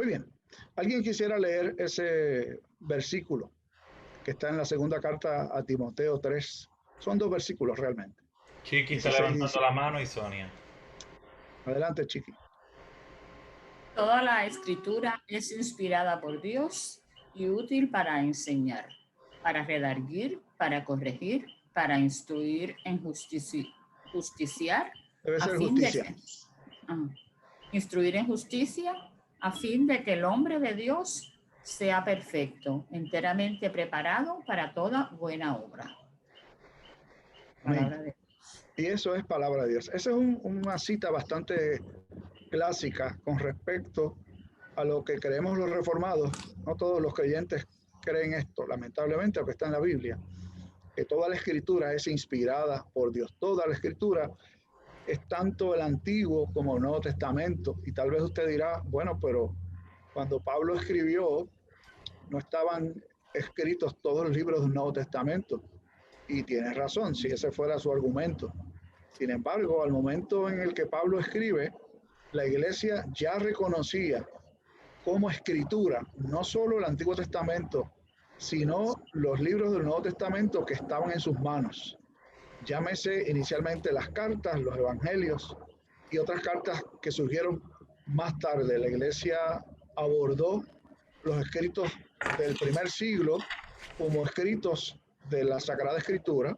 Muy bien. ¿Alguien quisiera leer ese versículo que está en la segunda carta a Timoteo 3? Son dos versículos realmente. Chiqui está 16 y levantando la 17. mano y Sonia. Adelante, Chiqui. Toda la escritura es inspirada por Dios y útil para enseñar, para redarguir, para corregir, para instruir en justiciar, Debe a ser fin de justicia. que, instruir en justicia, a fin de que el hombre de Dios sea perfecto, enteramente preparado para toda buena obra. Palabra de Dios. Y eso es palabra de Dios. Esa es una cita bastante clásica con respecto a lo que creemos los reformados. No todos los creyentes creen esto, lamentablemente, aunque está en la Biblia, que toda la escritura es inspirada por Dios. Toda la escritura es tanto el Antiguo como el Nuevo Testamento. Y tal vez usted dirá, bueno, pero cuando Pablo escribió, no estaban escritos todos los libros del Nuevo Testamento. Y tiene razón, si ese fuera su argumento. Sin embargo, al momento en el que Pablo escribe, la iglesia ya reconocía como escritura no solo el Antiguo Testamento, sino los libros del Nuevo Testamento que estaban en sus manos. Llámese inicialmente las cartas, los evangelios y otras cartas que surgieron más tarde. La iglesia abordó los escritos del primer siglo como escritos de la Sagrada Escritura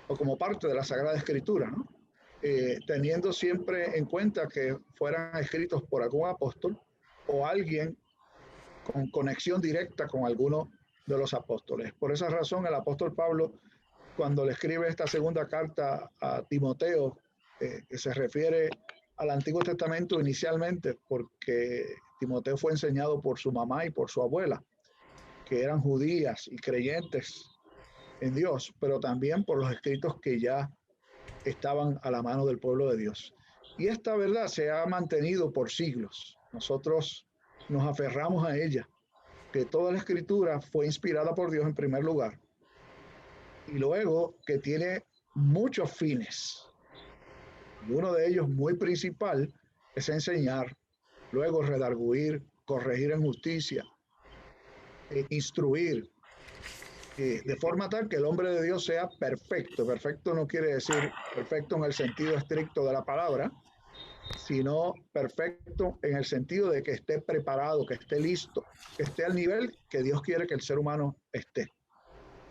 o como parte de la Sagrada Escritura, ¿no? Teniendo siempre en cuenta que fueran escritos por algún apóstol o alguien con conexión directa con alguno de los apóstoles. Por esa razón, el apóstol Pablo, cuando le escribe esta segunda carta a Timoteo, que se refiere al Antiguo Testamento inicialmente, porque Timoteo fue enseñado por su mamá y por su abuela, que eran judías y creyentes en Dios, pero también por los escritos que ya estaban a la mano del pueblo de Dios. Y esta verdad se ha mantenido por siglos. Nosotros nos aferramos a ella, que toda la escritura fue inspirada por Dios en primer lugar, y luego que tiene muchos fines. Y uno de ellos muy principal es enseñar, luego redarguir, corregir en justicia, instruir, de forma tal que el hombre de Dios sea perfecto. Perfecto no quiere decir perfecto en el sentido estricto de la palabra, sino perfecto en el sentido de que esté preparado, que esté listo, que esté al nivel que Dios quiere que el ser humano esté,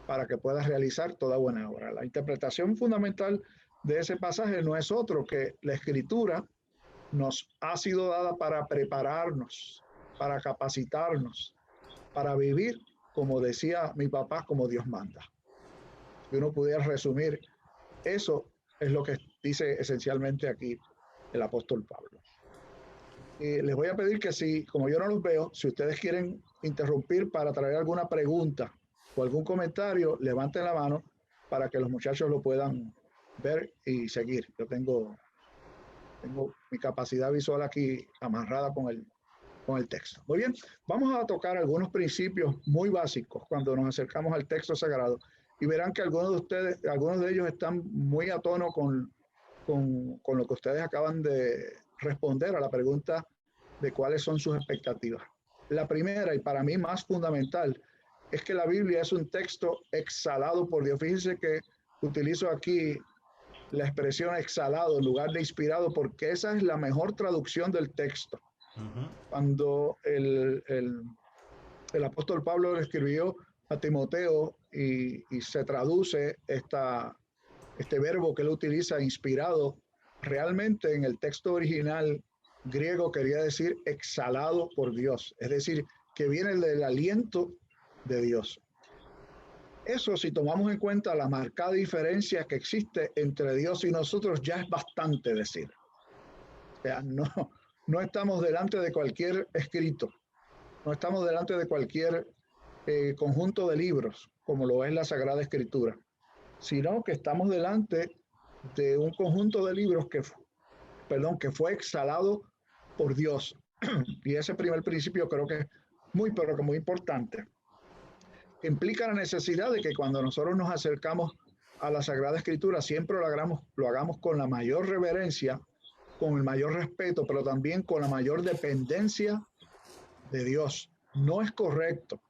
para que pueda realizar toda buena obra. La interpretación fundamental de ese pasaje no es otro que la escritura nos ha sido dada para prepararnos, para capacitarnos, para vivir, como decía mi papá, como Dios manda. Si uno pudiera resumir, eso es lo que dice esencialmente aquí el apóstol Pablo. Les voy a pedir que si, como yo no los veo, si ustedes quieren interrumpir para traer alguna pregunta o algún comentario, levanten la mano para que los muchachos lo puedan ver y seguir. Yo tengo mi capacidad visual aquí amarrada con el texto. Muy bien, vamos a tocar algunos principios muy básicos cuando nos acercamos al texto sagrado y verán que algunos de ellos están muy a tono con lo que ustedes acaban de responder a la pregunta de cuáles son sus expectativas. La primera, y para mí más fundamental, es que la Biblia es un texto exhalado por Dios. Fíjense que utilizo aquí la expresión exhalado en lugar de inspirado, porque esa es la mejor traducción del texto. Cuando el apóstol Pablo le escribió a Timoteo y se traduce este verbo que él utiliza, inspirado, realmente en el texto original griego quería decir exhalado por Dios, es decir, que viene del aliento de Dios. Eso, si tomamos en cuenta la marcada diferencia que existe entre Dios y nosotros, ya es bastante decir. O sea, no estamos delante de cualquier escrito, no estamos delante de cualquier conjunto de libros, como lo es la Sagrada Escritura, sino que estamos delante de un conjunto de libros que fue exhalado por Dios. Y ese primer principio creo que es pero que muy importante. Implica la necesidad de que cuando nosotros nos acercamos a la Sagrada Escritura, siempre lo hagamos con la mayor reverencia, con el mayor respeto, pero también con la mayor dependencia de Dios. No es correcto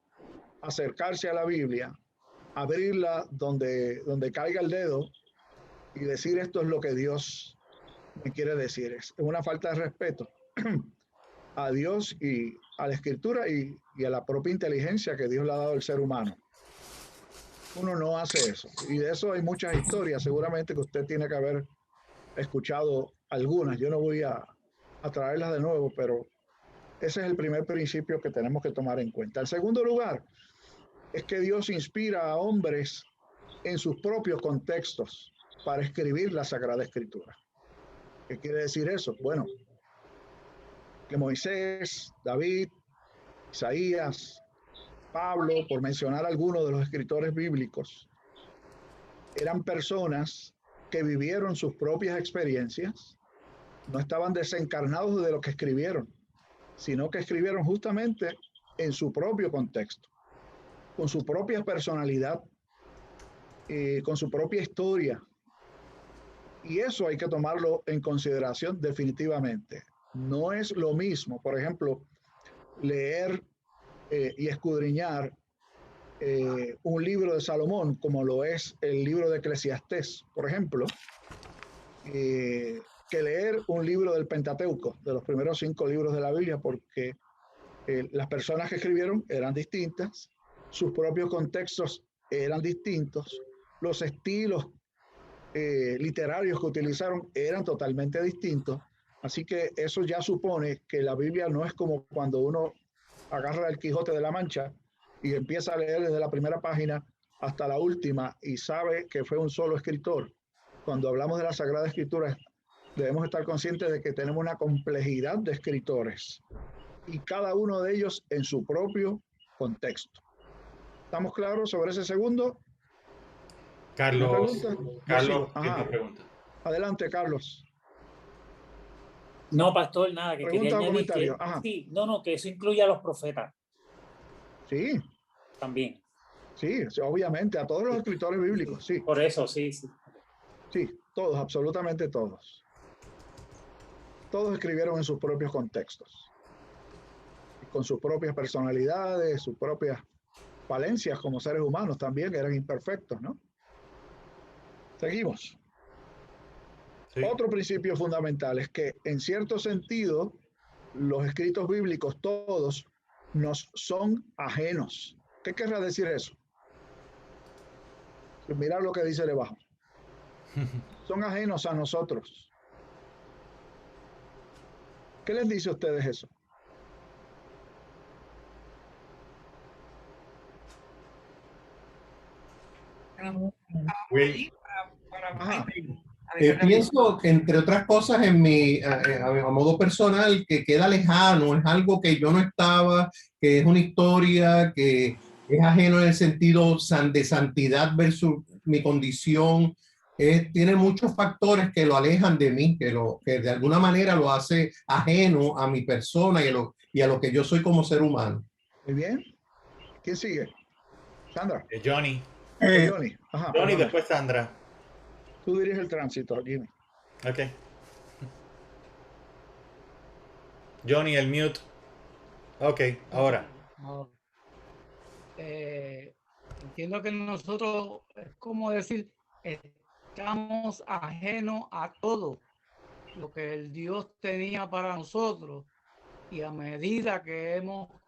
acercarse a la Biblia, abrirla donde caiga el dedo y decir esto es lo que Dios me quiere decir. Es una falta de respeto a Dios y a la Escritura y a la propia inteligencia que Dios le ha dado al ser humano. Uno no hace eso. Y de eso hay muchas historias, seguramente que usted tiene que haber escuchado algunas. Yo no voy a traerlas de nuevo, pero ese es el primer principio que tenemos que tomar en cuenta. El segundo lugar es que Dios inspira a hombres en sus propios contextos para escribir la Sagrada Escritura. ¿Qué quiere decir eso? Bueno, que Moisés, David, Isaías, Pablo, por mencionar algunos de los escritores bíblicos, eran personas que vivieron sus propias experiencias, no estaban desencarnados de lo que escribieron, sino que escribieron justamente en su propio contexto, con su propia personalidad, con su propia historia. Y eso hay que tomarlo en consideración definitivamente. No es lo mismo, por ejemplo, leer y escudriñar un libro de Salomón, como lo es el libro de Eclesiastés, por ejemplo, que leer un libro del Pentateuco, de los primeros 5 libros de la Biblia, porque las personas que escribieron eran distintas, sus propios contextos eran distintos, los estilos literarios que utilizaron eran totalmente distintos, así que eso ya supone que la Biblia no es como cuando uno agarra el Quijote de la Mancha y empieza a leer desde la primera página hasta la última y sabe que fue un solo escritor. Cuando hablamos de la Sagrada Escritura, debemos estar conscientes de que tenemos una complejidad de escritores y cada uno de ellos en su propio contexto. ¿Estamos claros sobre ese segundo? Carlos, Carlos tiene una pregunta. Adelante, Carlos. No, pastor, nada, que Pregunta quería o añadir comentario. que, Ajá. sí, no, que eso incluye a los profetas Sí, también. sí, obviamente, a todos los escritores bíblicos, sí. Por eso, sí. Sí, todos, absolutamente todos. Todos escribieron en sus propios contextos, con sus propias personalidades, sus propias falencias como seres humanos también, que eran imperfectos, ¿no? Seguimos. Sí. Otro principio fundamental es que, en cierto sentido, los escritos bíblicos todos nos son ajenos. ¿Qué querrá decir eso? Mirad lo que dice debajo. Son ajenos a nosotros. ¿Qué les dice a ustedes eso? Pienso que, entre otras cosas, a modo personal, que queda lejano, es algo que yo no estaba, que es una historia que es ajeno en el sentido de santidad versus mi condición. Tiene muchos factores que lo alejan de mí, que de alguna manera lo hace ajeno a mi persona y a lo que yo soy como ser humano. Muy bien. ¿Quién sigue? Sandra. Johnny. Johnny. Ajá, Johnny, después Sandra. Tú diriges el tránsito, Jimmy. Ok. Johnny, el mute. Ok, ahora. Entiendo que nosotros, es como decir, estamos ajenos a todo lo que el Dios tenía para nosotros, y a medida que vamos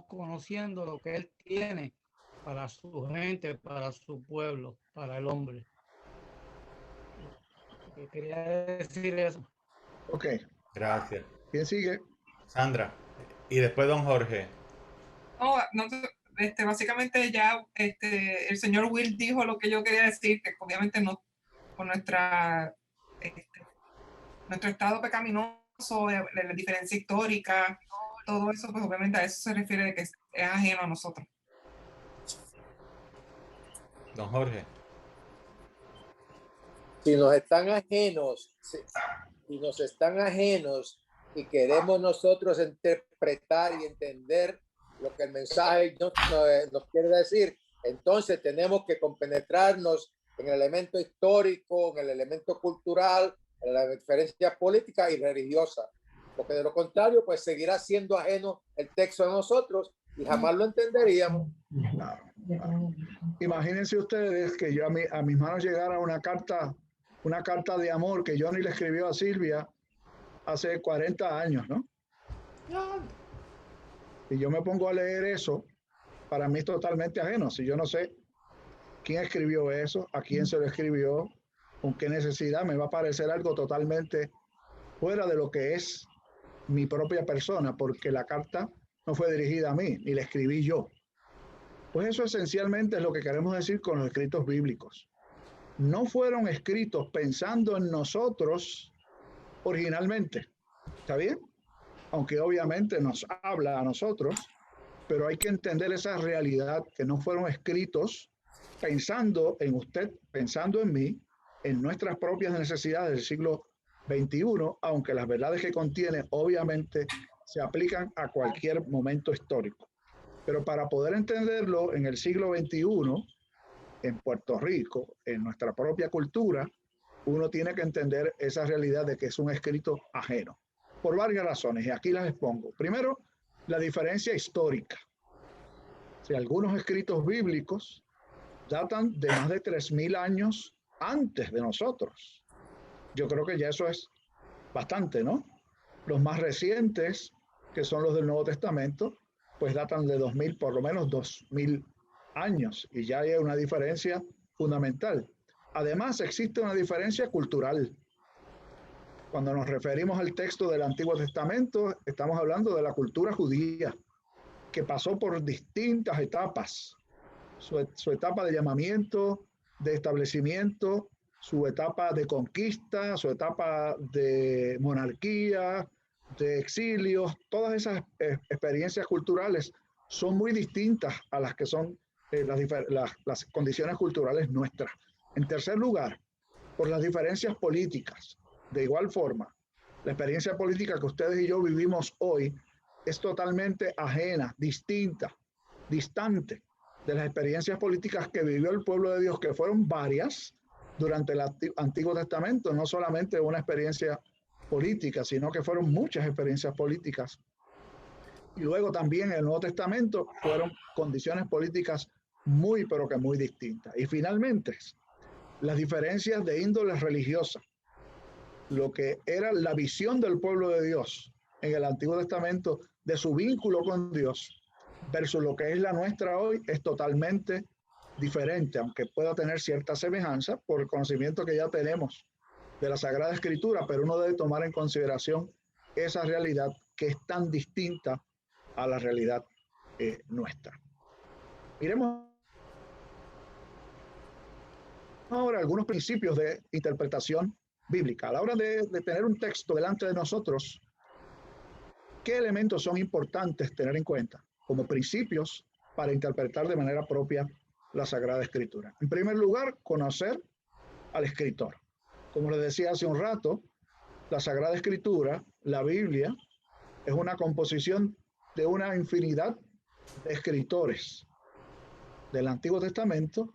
conociendo lo que Él tiene para su gente, para su pueblo, para el hombre. Quería decir eso. Ok. Gracias. ¿Quién sigue? Sandra. Y después don Jorge. No, básicamente ya el señor Will dijo lo que yo quería decir, que obviamente no, con nuestro estado pecaminoso, la diferencia histórica, todo eso, pues obviamente a eso se refiere de que es ajeno a nosotros. Don Jorge. Si nos están ajenos y queremos nosotros interpretar y entender lo que el mensaje nos quiere decir, entonces tenemos que compenetrarnos en el elemento histórico, en el elemento cultural, en la diferencia política y religiosa. porque de lo contrario, pues seguirá siendo ajeno el texto a nosotros y jamás lo entenderíamos. Claro, claro. Imagínense ustedes que yo a mis manos llegara una carta de amor que Johnny le escribió a Silvia hace 40 años, ¿no? Y yo me pongo a leer eso, para mí es totalmente ajeno. Si yo no sé quién escribió eso, a quién se lo escribió, con qué necesidad, me va a parecer algo totalmente fuera de lo que es mi propia persona, porque la carta no fue dirigida a mí, ni la escribí yo. Pues eso esencialmente es lo que queremos decir con los escritos bíblicos. No fueron escritos pensando en nosotros originalmente. ¿Está bien? Aunque obviamente nos habla a nosotros, pero hay que entender esa realidad, que no fueron escritos pensando en usted, pensando en mí, en nuestras propias necesidades del siglo XXI, aunque las verdades que contiene obviamente se aplican a cualquier momento histórico. Pero para poder entenderlo en el siglo XXI, en Puerto Rico, en nuestra propia cultura, uno tiene que entender esa realidad de que es un escrito ajeno, por varias razones, y aquí las expongo. Primero, la diferencia histórica. Si algunos escritos bíblicos datan de más de 3000 años antes de nosotros. Yo creo que ya eso es bastante, ¿no? Los más recientes, que son los del Nuevo Testamento, pues datan de 2000, por lo menos 2000 años, y ya hay una diferencia fundamental. Además, existe una diferencia cultural. Cuando nos referimos al texto del Antiguo Testamento, estamos hablando de la cultura judía, que pasó por distintas etapas. Su etapa de llamamiento, de establecimiento, su etapa de conquista, su etapa de monarquía, de exilios. Todas esas experiencias culturales son muy distintas a las que son las condiciones culturales nuestras. En tercer lugar, por las diferencias políticas. De igual forma, la experiencia política que ustedes y yo vivimos hoy es totalmente ajena, distinta, distante de las experiencias políticas que vivió el pueblo de Dios, que fueron varias durante el Antiguo Testamento, no solamente una experiencia política, sino que fueron muchas experiencias políticas. Y luego también en el Nuevo Testamento fueron condiciones políticas muy, pero que muy distintas. Y finalmente, las diferencias de índole religiosa, lo que era la visión del pueblo de Dios en el Antiguo Testamento de su vínculo con Dios versus lo que es la nuestra hoy, es totalmente diferente, aunque pueda tener cierta semejanza por el conocimiento que ya tenemos de la Sagrada Escritura, pero uno debe tomar en consideración esa realidad que es tan distinta a la realidad nuestra. Miremos ahora algunos principios de interpretación bíblica. A la hora de tener un texto delante de nosotros, ¿qué elementos son importantes tener en cuenta como principios para interpretar de manera propia la Sagrada Escritura? En primer lugar, conocer al escritor. Como les decía hace un rato, la Sagrada Escritura, la Biblia, es una composición de una infinidad de escritores del Antiguo Testamento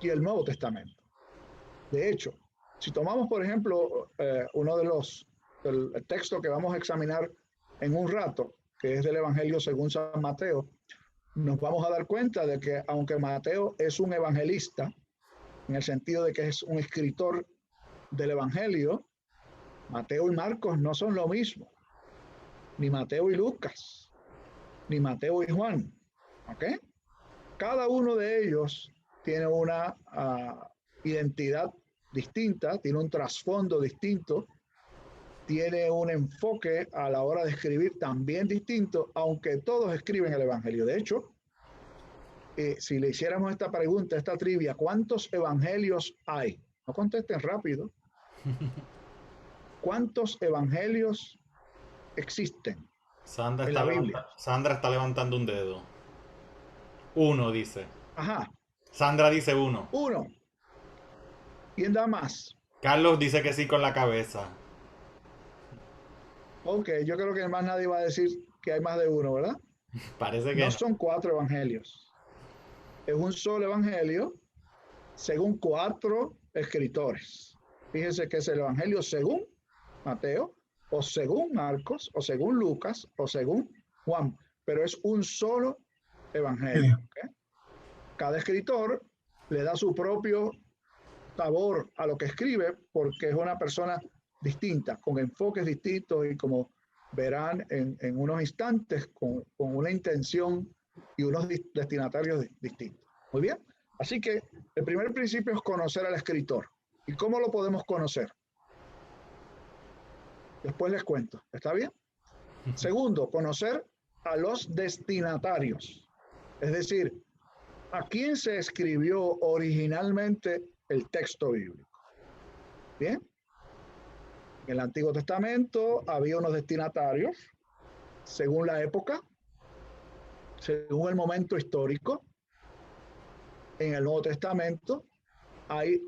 y el Nuevo Testamento. De hecho, si tomamos, por ejemplo, uno de el texto que vamos a examinar en un rato, que es del Evangelio según San Mateo, nos vamos a dar cuenta de que aunque Mateo es un evangelista, en el sentido de que es un escritor del Evangelio, Mateo y Marcos no son lo mismo, ni Mateo y Lucas, ni Mateo y Juan, ¿ok? Cada uno de ellos tiene una identidad distinta, tiene un trasfondo distinto, tiene un enfoque a la hora de escribir también distinto, aunque todos escriben el Evangelio. De hecho, si le hiciéramos esta pregunta, esta trivia, ¿cuántos evangelios hay? No contesten rápido. ¿Cuántos evangelios existen en la Biblia? Sandra está levantando un dedo. 1 dice. Ajá. Sandra dice 1. 1. ¿Quién da más? Carlos dice que sí con la cabeza. Ok, yo creo que más nadie va a decir que hay más de uno, ¿verdad? Parece que no. Son 4 evangelios. Es un solo evangelio según 4 escritores. Fíjense que es el evangelio según Mateo, o según Marcos, o según Lucas, o según Juan, pero es un solo evangelio. ¿Okay? Cada escritor le da su propio sabor a lo que escribe porque es una persona distinta, con enfoques distintos y como verán en unos instantes, con una intención y unos destinatarios distintos. Muy bien. Así que el primer principio es conocer al escritor. ¿Y cómo lo podemos conocer? Después les cuento. ¿Está bien? Segundo, conocer a los destinatarios. Es decir, a quién se escribió originalmente el texto bíblico. Bien. En el Antiguo Testamento había unos destinatarios según la época, según el momento histórico. En el Nuevo Testamento hay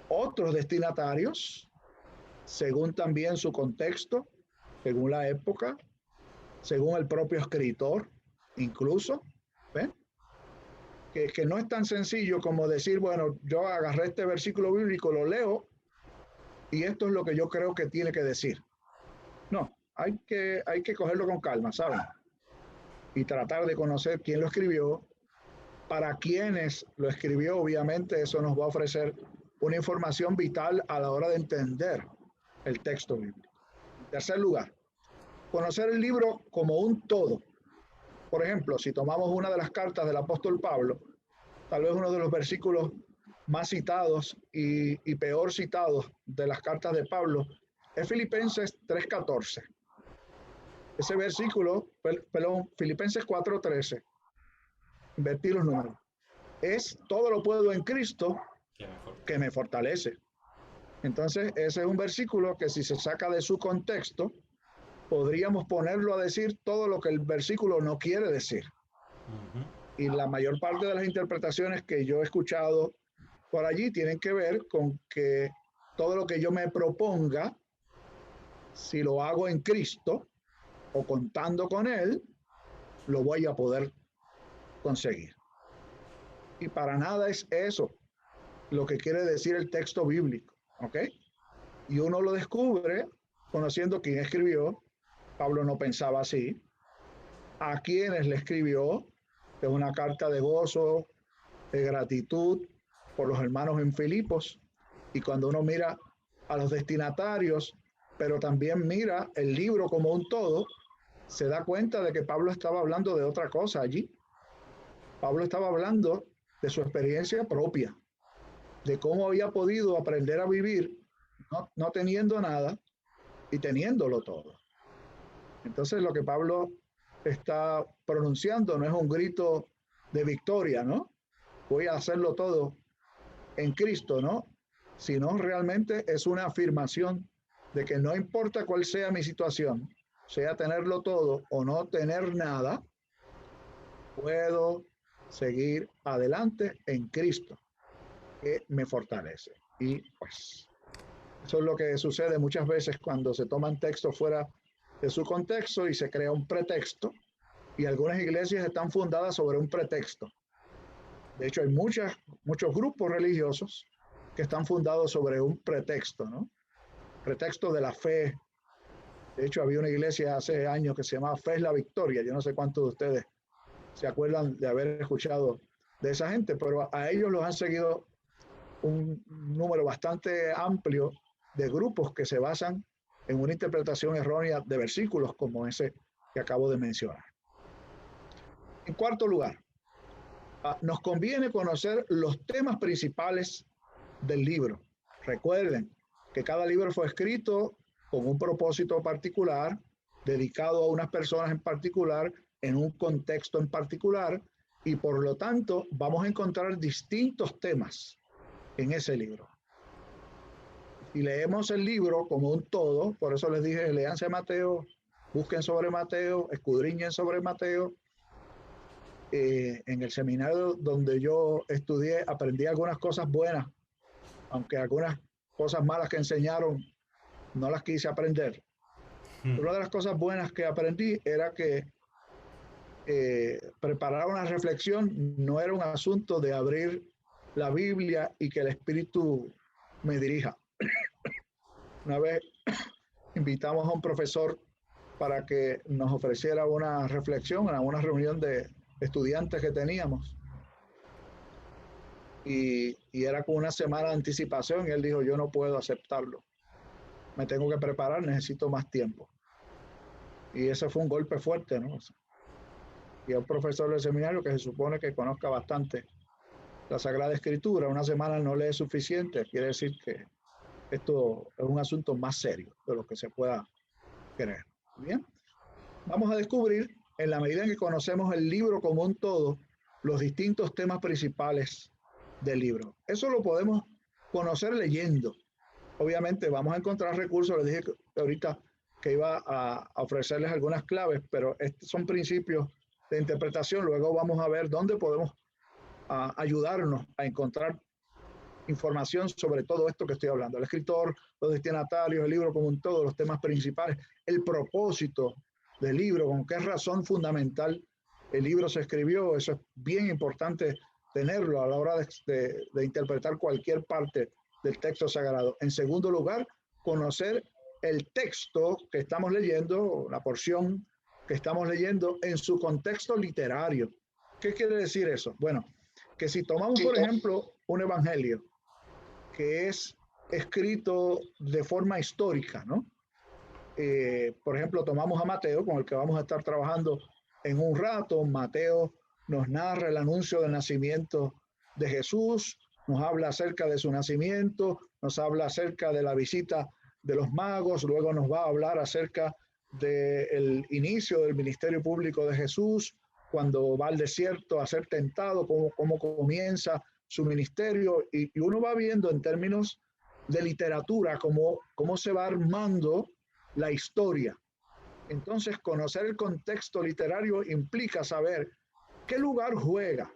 otros destinatarios según también su contexto, según la época, según el propio escritor, incluso. ¿Ven? Que no es tan sencillo como decir, bueno, yo agarré este versículo bíblico, lo leo y esto es lo que yo creo que tiene que decir. No, hay que cogerlo con calma, ¿saben? Y tratar de conocer quién lo escribió, para quienes lo escribió. Obviamente eso nos va a ofrecer una información vital a la hora de entender el texto bíblico. En tercer lugar, conocer el libro como un todo. Por ejemplo, si tomamos una de las cartas del apóstol Pablo, tal vez uno de los versículos más citados y peor citados de las cartas de Pablo es Filipenses 3:14. Ese versículo, Filipenses 4:13, invertir los números, es todo lo puedo en Cristo que me fortalece. Entonces, ese es un versículo que si se saca de su contexto, podríamos ponerlo a decir todo lo que el versículo no quiere decir. Y la mayor parte de las interpretaciones que yo he escuchado por allí tienen que ver con que todo lo que yo me proponga, si lo hago en Cristo o contando con Él, lo voy a poder conseguir. Y para nada es eso lo que quiere decir el texto bíblico, ¿ok? Y uno lo descubre conociendo quién escribió. Pablo no pensaba así. A quienes le escribió, es una carta de gozo, de gratitud por los hermanos en Filipos. Y cuando uno mira a los destinatarios, pero también mira el libro como un todo, se da cuenta de que Pablo estaba hablando de otra cosa allí. Pablo estaba hablando de su experiencia propia, de cómo había podido aprender a vivir no teniendo nada y teniéndolo todo. Entonces lo que Pablo está pronunciando no es un grito de victoria, ¿no? Voy a hacerlo todo en Cristo, ¿no? Sino realmente es una afirmación de que no importa cuál sea mi situación, sea tenerlo todo o no tener nada, puedo seguir adelante en Cristo, que me fortalece. Y pues eso es lo que sucede muchas veces cuando se toman textos fuera de su contexto y se crea un pretexto, y algunas iglesias están fundadas sobre un pretexto. De hecho, hay muchos grupos religiosos que están fundados sobre un pretexto, ¿no? Pretexto de la fe. De hecho, había una iglesia hace años que se llamaba Fe es la Victoria. Yo no sé cuántos de ustedes se acuerdan de haber escuchado de esa gente, pero a ellos los han seguido un número bastante amplio de grupos que se basan en una interpretación errónea de versículos como ese que acabo de mencionar. En cuarto lugar, nos conviene conocer los temas principales del libro. Recuerden que cada libro fue escrito con un propósito particular, dedicado a unas personas en particular, en un contexto en particular, y por lo tanto vamos a encontrar distintos temas en ese libro. Y leemos el libro como un todo, por eso les dije, léanse Mateo, busquen sobre Mateo, escudriñen sobre Mateo. En el seminario donde yo estudié, aprendí algunas cosas buenas, aunque algunas cosas malas que enseñaron no las quise aprender. Una de las cosas buenas que aprendí era que preparar una reflexión no era un asunto de abrir la Biblia y que el Espíritu me dirija. Una vez invitamos a un profesor para que nos ofreciera una reflexión en una reunión de estudiantes que teníamos. Y era con una semana de anticipación y él dijo, yo no puedo aceptarlo. Me tengo que preparar, necesito más tiempo. Y ese fue un golpe fuerte, ¿no? Y a un profesor del seminario que se supone que conozca bastante la Sagrada Escritura, una semana no le es suficiente, quiere decir que esto es un asunto más serio de lo que se pueda creer. Bien, vamos a descubrir, en la medida en que conocemos el libro como un todo, los distintos temas principales del libro. Eso lo podemos conocer leyendo. Obviamente vamos a encontrar recursos, les dije ahorita que iba a ofrecerles algunas claves, pero estos son principios de interpretación. Luego vamos a ver dónde podemos ayudarnos a encontrar información sobre todo esto que estoy hablando. El escritor, los destinatarios, el libro como un todo, los temas principales, el propósito del libro, con qué razón fundamental el libro se escribió. Eso es bien importante tenerlo a la hora de interpretar cualquier parte del texto sagrado. En segundo lugar, conocer el texto que estamos leyendo, la porción que estamos leyendo en su contexto literario. ¿Qué quiere decir eso? Bueno, que si tomamos, por ejemplo, un evangelio que es escrito de forma histórica, ¿no? Por ejemplo, tomamos a Mateo, con el que vamos a estar trabajando en un rato. Mateo nos narra el anuncio del nacimiento de Jesús, nos habla acerca de su nacimiento, nos habla acerca de la visita de los magos, luego nos va a hablar acerca del inicio del ministerio público de Jesús, cuando va al desierto a ser tentado, cómo comienza su ministerio, y uno va viendo en términos de literatura cómo se va armando la historia. Entonces, conocer el contexto literario implica saber qué lugar juega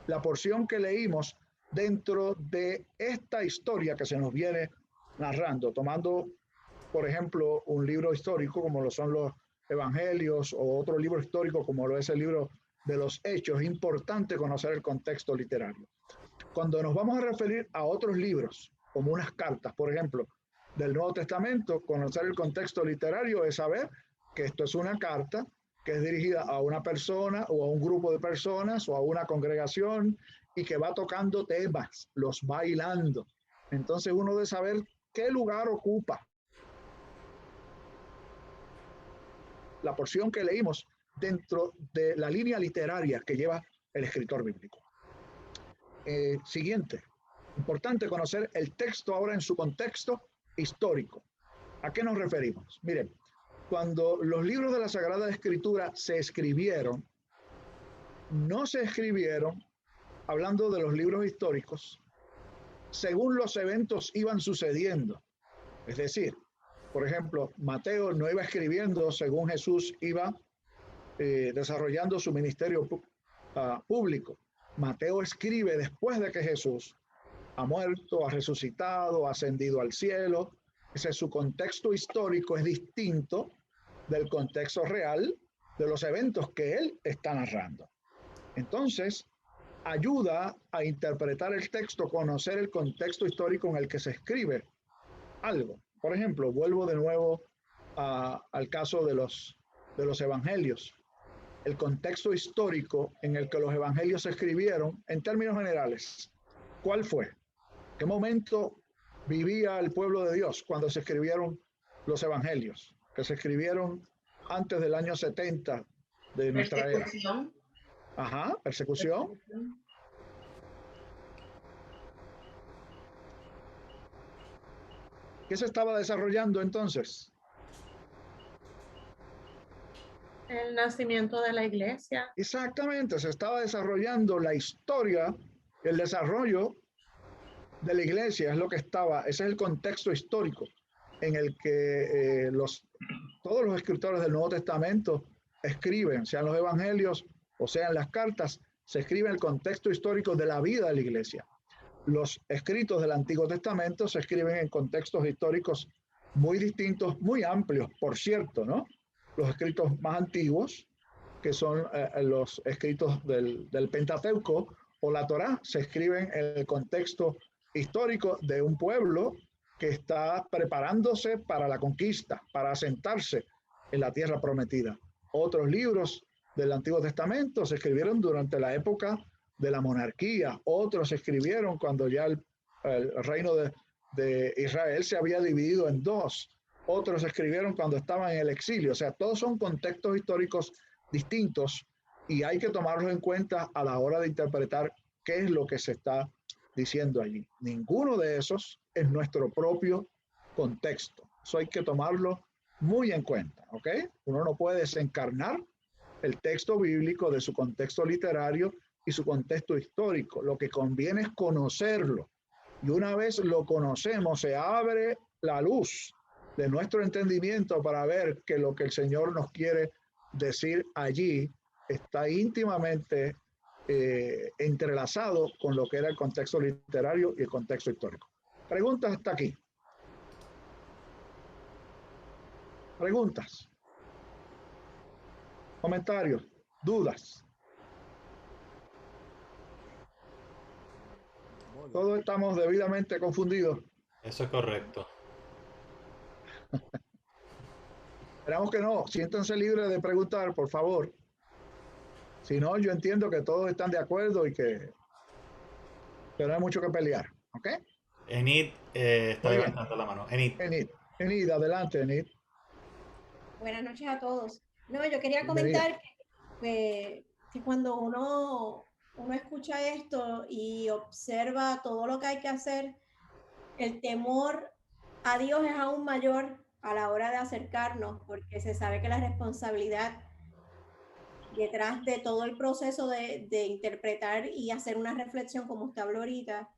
la porción que leímos dentro de esta historia que se nos viene narrando, tomando, por ejemplo, un libro histórico como lo son los Evangelios o otro libro histórico como lo es el libro de los Hechos. Es importante conocer el contexto literario. Cuando nos vamos a referir a otros libros, como unas cartas, por ejemplo, del Nuevo Testamento, conocer el contexto literario es saber que esto es una carta que es dirigida a una persona o a un grupo de personas o a una congregación y que va tocando temas, los va hilando. Entonces uno debe saber qué lugar ocupa la porción que leímos dentro de la línea literaria que lleva el escritor bíblico. Siguiente, importante conocer el texto ahora en su contexto histórico. ¿A qué nos referimos? Miren, cuando los libros de la Sagrada Escritura se escribieron, no se escribieron, hablando de los libros históricos, según los eventos iban sucediendo. Es decir, por ejemplo, Mateo no iba escribiendo según Jesús iba desarrollando su ministerio público. Mateo escribe después de que Jesús ha muerto, ha resucitado, ha ascendido al cielo. Ese es su contexto histórico, es distinto del contexto real de los eventos que él está narrando. Entonces, ayuda a interpretar el texto, conocer el contexto histórico en el que se escribe algo. Por ejemplo, vuelvo de nuevo al caso de los evangelios. El contexto histórico en el que los evangelios se escribieron, en términos generales, ¿cuál fue? ¿Qué momento vivía el pueblo de Dios cuando se escribieron los evangelios? Que se escribieron antes del año 70 de nuestra era. Ajá, persecución. ¿Qué se estaba desarrollando entonces? El nacimiento de la iglesia. Exactamente, se estaba desarrollando la historia, el desarrollo de la iglesia, es lo que estaba, ese es el contexto histórico en el que todos los escritores del Nuevo Testamento escriben, sean los evangelios o sean las cartas, se escribe en el contexto histórico de la vida de la iglesia. Los escritos del Antiguo Testamento se escriben en contextos históricos muy distintos, muy amplios, por cierto, ¿no? Los escritos más antiguos, que son los escritos del Pentateuco o la Torá, se escriben en el contexto histórico de un pueblo que está preparándose para la conquista, para asentarse en la tierra prometida. Otros libros del Antiguo Testamento se escribieron durante la época de la monarquía, otros se escribieron cuando ya el reino de Israel se había dividido en dos, otros se escribieron cuando estaban en el exilio. O sea, todos son contextos históricos distintos y hay que tomarlos en cuenta a la hora de interpretar qué es lo que se está diciendo allí. Ninguno de esos es nuestro propio contexto. Eso hay que tomarlo muy en cuenta, ¿ok? Uno no puede desencarnar el texto bíblico de su contexto literario y su contexto histórico. Lo que conviene es conocerlo. Y una vez lo conocemos, se abre la luz de nuestro entendimiento para ver que lo que el Señor nos quiere decir allí está íntimamente entrelazado con lo que era el contexto literario y el contexto histórico. Preguntas hasta aquí. Preguntas. Comentarios. Dudas. Todos estamos debidamente confundidos. Eso es correcto. Esperamos que no. Siéntanse libres de preguntar, por favor. Si no, yo entiendo que todos están de acuerdo y que no hay mucho que pelear. ¿Ok? Enid está levantando la mano. Enid, adelante, Enid. Buenas noches a todos. No, yo quería comentar que cuando uno escucha esto y observa todo lo que hay que hacer, el temor a Dios es aún mayor a la hora de acercarnos, porque se sabe que la responsabilidad detrás de todo el proceso de interpretar y hacer una reflexión, como usted habló ahorita,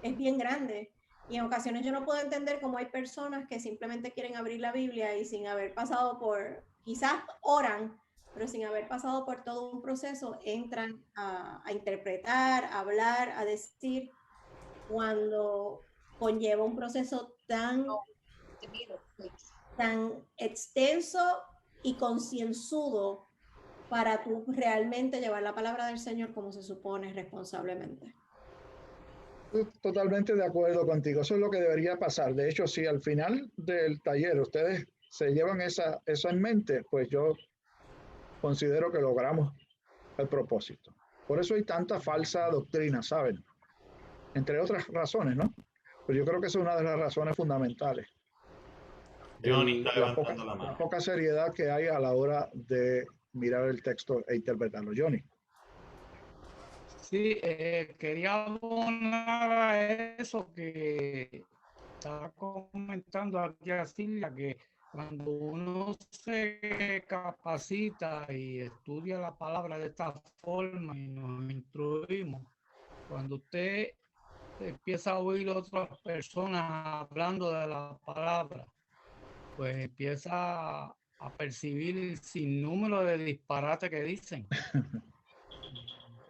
es bien grande. Y en ocasiones yo no puedo entender cómo hay personas que simplemente quieren abrir la Biblia y sin haber pasado por, quizás oran, pero sin haber pasado por todo un proceso, entran a interpretar, a hablar, a decir, cuando conlleva un proceso tan extenso y concienzudo para tú realmente llevar la palabra del Señor como se supone responsablemente. Totalmente de acuerdo contigo. Eso es lo que debería pasar. De hecho, si al final del taller ustedes se llevan eso en mente, pues yo considero que logramos el propósito. Por eso hay tanta falsa doctrina, ¿saben? Entre otras razones, ¿no? Pero yo creo que esa es una de las razones fundamentales. Johnny está levantando la mano. La poca seriedad que hay a la hora de mirar el texto e interpretarlo. Johnny. Sí, quería abonar a eso que estaba comentando aquí a Silvia, que cuando uno se capacita y estudia la palabra de esta forma y nos instruimos, cuando usted empieza a oír a otras personas hablando de la palabra, pues empieza a percibir el sinnúmero de disparates que dicen.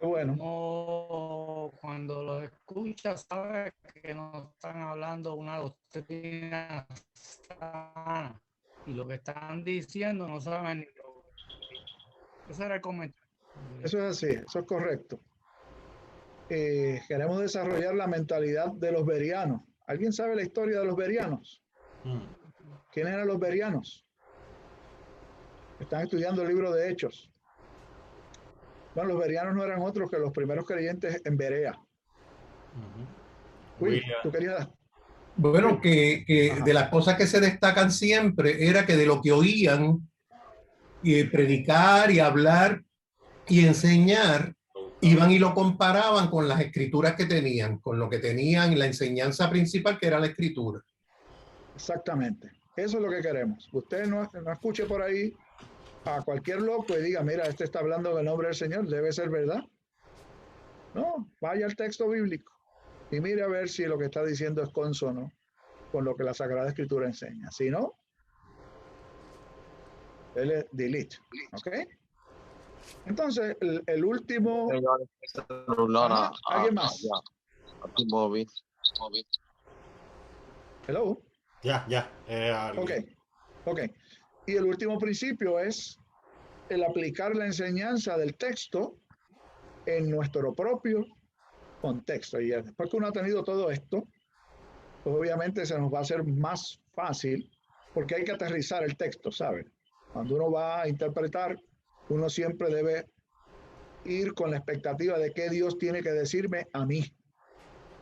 Bueno. Como cuando los escuchas, sabes que no están hablando una doctrina sana y lo que están diciendo no saben ni lo que... Ese era el comentario. Eso es así, eso es correcto. Queremos desarrollar la mentalidad de los berianos. ¿Alguien sabe la historia de los berianos? ¿Quiénes eran los berianos? Están estudiando el libro de Hechos. Bueno, los berianos no eran otros que los primeros creyentes en Berea. Uy, tú querías... Bueno, que de las cosas que se destacan siempre era que de lo que oían y predicar y hablar y enseñar, iban y lo comparaban con las escrituras que tenían, con lo que tenían, la enseñanza principal que era la escritura. Exactamente. Eso es lo que queremos. Usted no escuche por ahí a cualquier loco y diga, mira, este está hablando del nombre del Señor, debe ser verdad. No, vaya al texto bíblico y mire a ver si lo que está diciendo es consono con lo que la Sagrada Escritura enseña. Si no, él delete. ¿Ok? Entonces, el último... ¿Alguien más? Hello. Ya. Ok. Y el último principio es el aplicar la enseñanza del texto en nuestro propio contexto. Y después que uno ha tenido todo esto, pues obviamente se nos va a hacer más fácil porque hay que aterrizar el texto, ¿sabe? Cuando uno va a interpretar, uno siempre debe ir con la expectativa de qué Dios tiene que decirme a mí.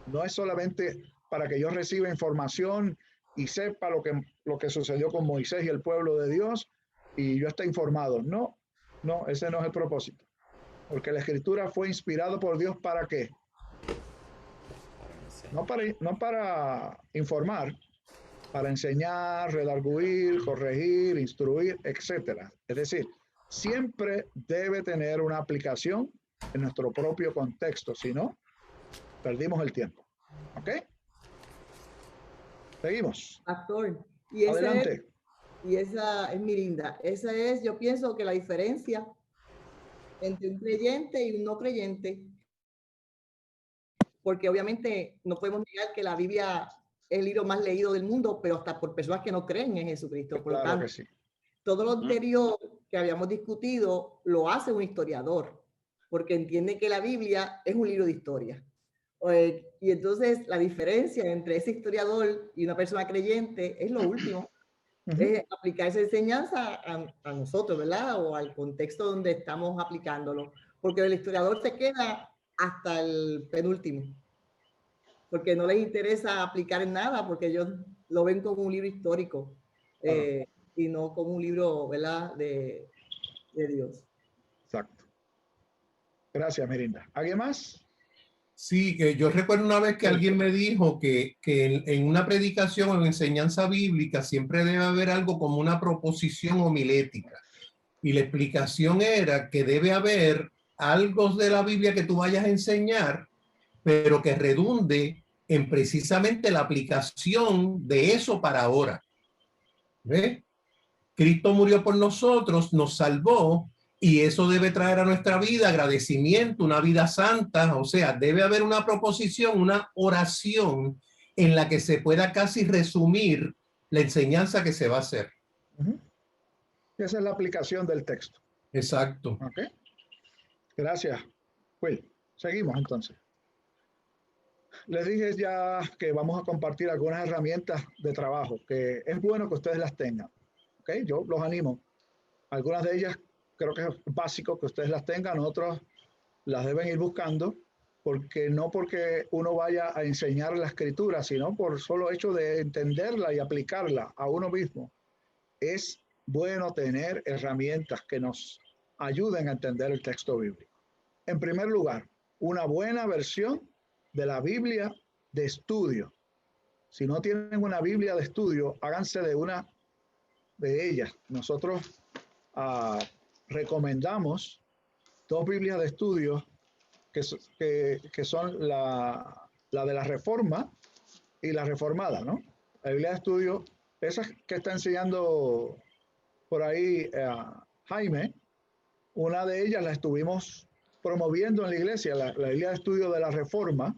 No es solamente para que yo reciba información y sepa lo que sucedió con Moisés y el pueblo de Dios y yo esté informado. No, no, ese no es el propósito. Porque la escritura fue inspirada por Dios ¿para qué? No para informar, para enseñar, redarguir, corregir, instruir, etcétera. Es decir, siempre debe tener una aplicación en nuestro propio contexto, si no, perdimos el tiempo. ¿Ok? Seguimos. Pastor, y Adelante. Esa es Mirinda. Esa es, yo pienso que la diferencia entre un creyente y un no creyente, porque obviamente no podemos negar que la Biblia es el libro más leído del mundo, pero hasta por personas que no creen en Jesucristo. Por lo tanto, que sí. Todo lo anterior que habíamos discutido lo hace un historiador, porque entiende que la Biblia es un libro de historia. Y entonces la diferencia entre ese historiador y una persona creyente es lo último, es aplicar esa enseñanza a nosotros, ¿verdad? O al contexto donde estamos aplicándolo, porque el historiador se queda hasta el penúltimo, porque no les interesa aplicar en nada, porque ellos lo ven como un libro histórico. Y no como un libro, ¿verdad?, de Dios. Exacto. Gracias, Mirinda. ¿Alguien más? Sí, que yo recuerdo una vez que alguien me dijo que en una predicación o en enseñanza bíblica siempre debe haber algo como una proposición homilética. Y la explicación era que debe haber algo de la Biblia que tú vayas a enseñar, pero que redunde en precisamente la aplicación de eso para ahora. ¿Ves? Cristo murió por nosotros, nos salvó, y eso debe traer a nuestra vida agradecimiento, una vida santa. O sea, debe haber una proposición, una oración en la que se pueda casi resumir la enseñanza que se va a hacer. Esa es la aplicación del texto. Exacto. Ok. Gracias, Will. Seguimos entonces. Les dije ya que vamos a compartir algunas herramientas de trabajo, que es bueno que ustedes las tengan. Ok, yo los animo. Algunas de ellas creo que es básico que ustedes las tengan, otras las deben ir buscando, porque no porque uno vaya a enseñar la escritura, sino por solo hecho de entenderla y aplicarla a uno mismo. Es bueno tener herramientas que nos ayuden a entender el texto bíblico. En primer lugar, una buena versión de la Biblia de estudio. Si no tienen una Biblia de estudio, háganse de una de ellas. Nosotros recomendamos dos Biblias de estudio que son la de la Reforma y la Reformada, ¿no? La Biblia de estudio, esa que está enseñando por ahí Jaime, una de ellas la estuvimos promoviendo en la iglesia, la Biblia de estudio de la Reforma,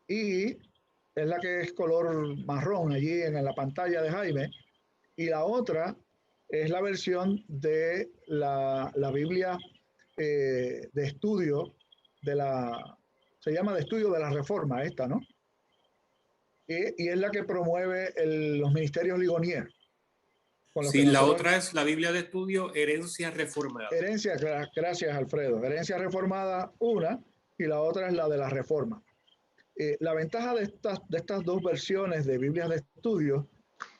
y es la que es color marrón allí en la pantalla de Jaime, y la otra es la versión de la Biblia de estudio se llama de estudio de la Reforma esta, ¿no? Y es la que promueve los ministerios Ligonier. Sí, la otra es la Biblia de estudio Herencia Reformada. Gracias, Alfredo. Herencia Reformada, una, y la otra es la de la Reforma. La ventaja de estas dos versiones de Biblias de estudio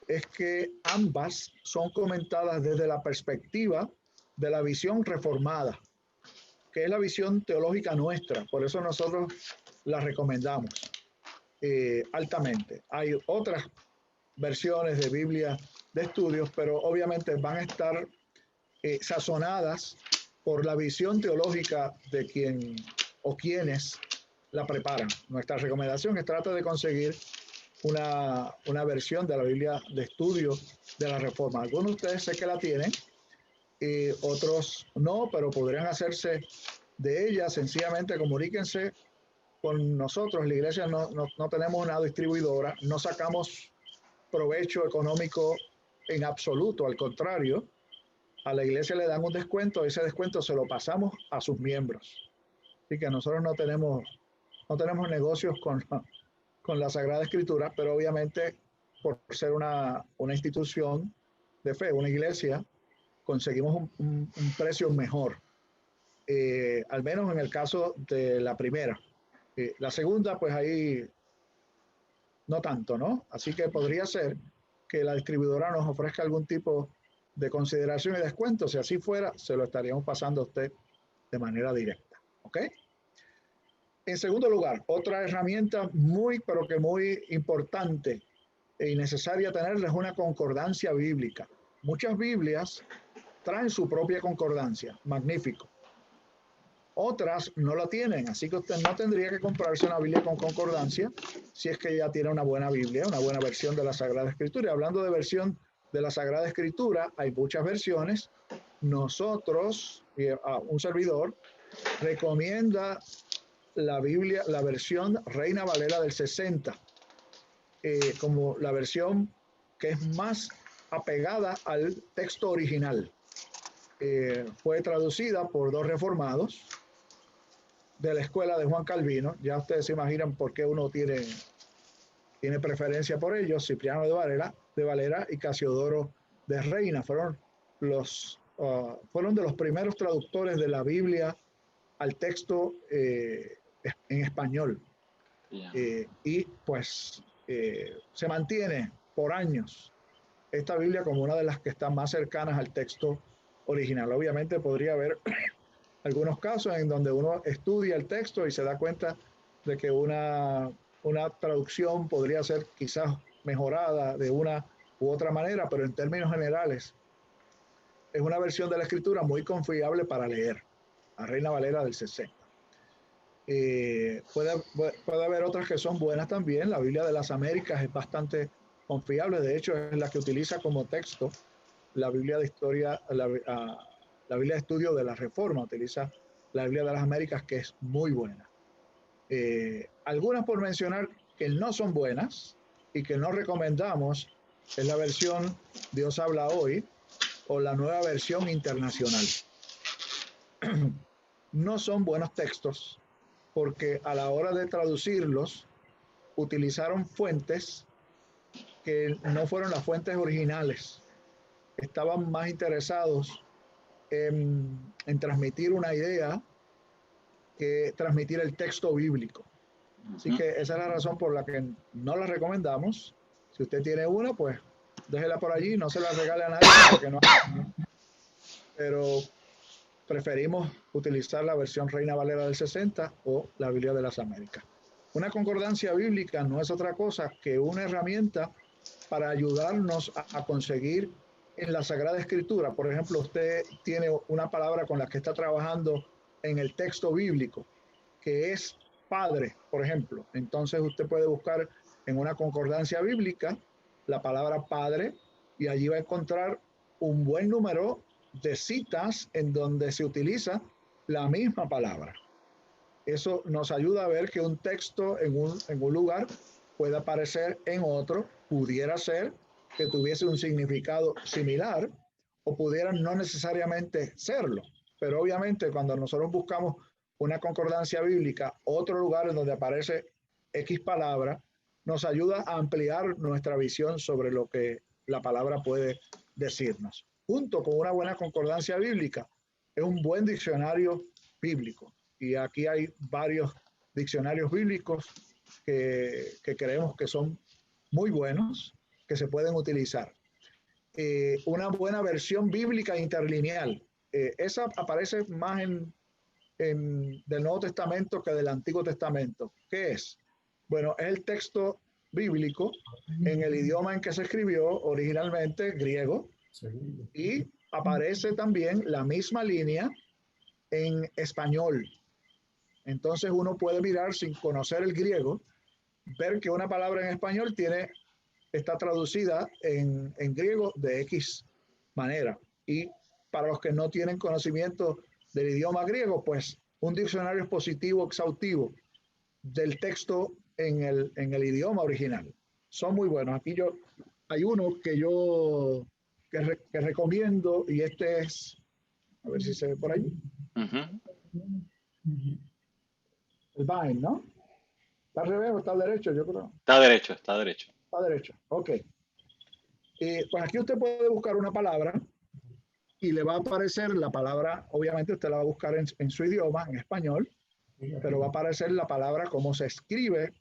es que ambas son comentadas desde la perspectiva de la visión reformada, que es la visión teológica nuestra. Por eso nosotros la recomendamos altamente. Hay otras versiones de Biblia de estudios, pero obviamente van a estar sazonadas por la visión teológica de quien o quienes la preparan. Nuestra recomendación es tratar de conseguir una versión de la Biblia de estudio de la Reforma. Algunos de ustedes sé que la tienen, otros no, pero podrían hacerse de ella. Sencillamente comuníquense con nosotros. La iglesia no tenemos una distribuidora, no sacamos provecho económico en absoluto, al contrario, a la iglesia le dan un descuento, ese descuento se lo pasamos a sus miembros. Así que nosotros no tenemos negocios con con la Sagrada Escritura, pero obviamente por ser una institución de fe, una iglesia, conseguimos un precio mejor, al menos en el caso de la primera. La segunda, pues ahí no tanto, ¿no? Así que podría ser que la distribuidora nos ofrezca algún tipo de consideración y descuento. Si así fuera, se lo estaríamos pasando a usted de manera directa, ¿ok? En segundo lugar, otra herramienta muy, pero que muy importante y necesaria tenerla es una concordancia bíblica. Muchas Biblias traen su propia concordancia, magnífico. Otras no la tienen, así que usted no tendría que comprarse una Biblia con concordancia si es que ya tiene una buena Biblia, una buena versión de la Sagrada Escritura. Y hablando de versión de la Sagrada Escritura, hay muchas versiones. Nosotros, un servidor, recomienda la Biblia, la versión Reina Valera del 60, como la versión que es más apegada al texto original. Fue traducida por dos reformados de la escuela de Juan Calvino. Ya ustedes se imaginan por qué uno tiene preferencia por ellos. Cipriano de Valera y Casiodoro de Reina fueron de los primeros traductores de la Biblia al texto en español. Y pues se mantiene por años esta Biblia como una de las que están más cercanas al texto original. Obviamente podría haber algunos casos en donde uno estudia el texto y se da cuenta de que una traducción podría ser quizás mejorada de una u otra manera, pero en términos generales es una versión de la Escritura muy confiable para leer, la Reina Valera del 60. Puede haber otras que son buenas también. La Biblia de las Américas es bastante confiable, de hecho es la que utiliza como texto la Biblia de historia, la Biblia de estudio de la Reforma, utiliza la Biblia de las Américas, que es muy buena. Algunas por mencionar que no son buenas y que no recomendamos es la versión Dios habla hoy o la nueva versión internacional. No son buenos textos porque a la hora de traducirlos utilizaron fuentes que no fueron las fuentes originales. Estaban más interesados en transmitir una idea que transmitir el texto bíblico. Así que esa es la razón por la que no la recomendamos. Si usted tiene una, pues déjela por allí, no se la regale a nadie, porque no, pero preferimos utilizar la versión Reina Valera del 60 o la Biblia de las Américas. Una concordancia bíblica no es otra cosa que una herramienta para ayudarnos a conseguir en la Sagrada Escritura. Por ejemplo, usted tiene una palabra con la que está trabajando en el texto bíblico, que es padre, por ejemplo. Entonces usted puede buscar en una concordancia bíblica la palabra padre y allí va a encontrar un buen número de citas en donde se utiliza la misma palabra. Eso nos ayuda a ver que un texto en un lugar puede aparecer en otro, pudiera ser que tuviese un significado similar o pudiera no necesariamente serlo. Pero obviamente cuando nosotros buscamos una concordancia bíblica, otro lugar en donde aparece X palabra, nos ayuda a ampliar nuestra visión sobre lo que la palabra puede decirnos. Junto con una buena concordancia bíblica, es un buen diccionario bíblico. Y aquí hay varios diccionarios bíblicos que creemos que son muy buenos, que se pueden utilizar. Una buena versión bíblica interlineal. Esa aparece más del Nuevo Testamento que del Antiguo Testamento. ¿Qué es? Bueno, es el texto bíblico en el idioma en que se escribió originalmente, griego, y aparece también la misma línea en español. Entonces uno puede mirar sin conocer el griego, ver que una palabra en español está traducida en griego de X manera. Y para los que no tienen conocimiento del idioma griego, pues un diccionario expositivo exhaustivo del texto en el idioma original. Son muy buenos. Aquí hay uno que recomiendo, y este es, a ver si se ve por ahí. El Vine, ¿no? ¿Está al revés o está al derecho? Yo creo. Está derecho, está derecho. Está derecho, ok. Pues aquí usted puede buscar una palabra y le va a aparecer la palabra, obviamente usted la va a buscar en su idioma, en español, pero va a aparecer la palabra cómo se escribe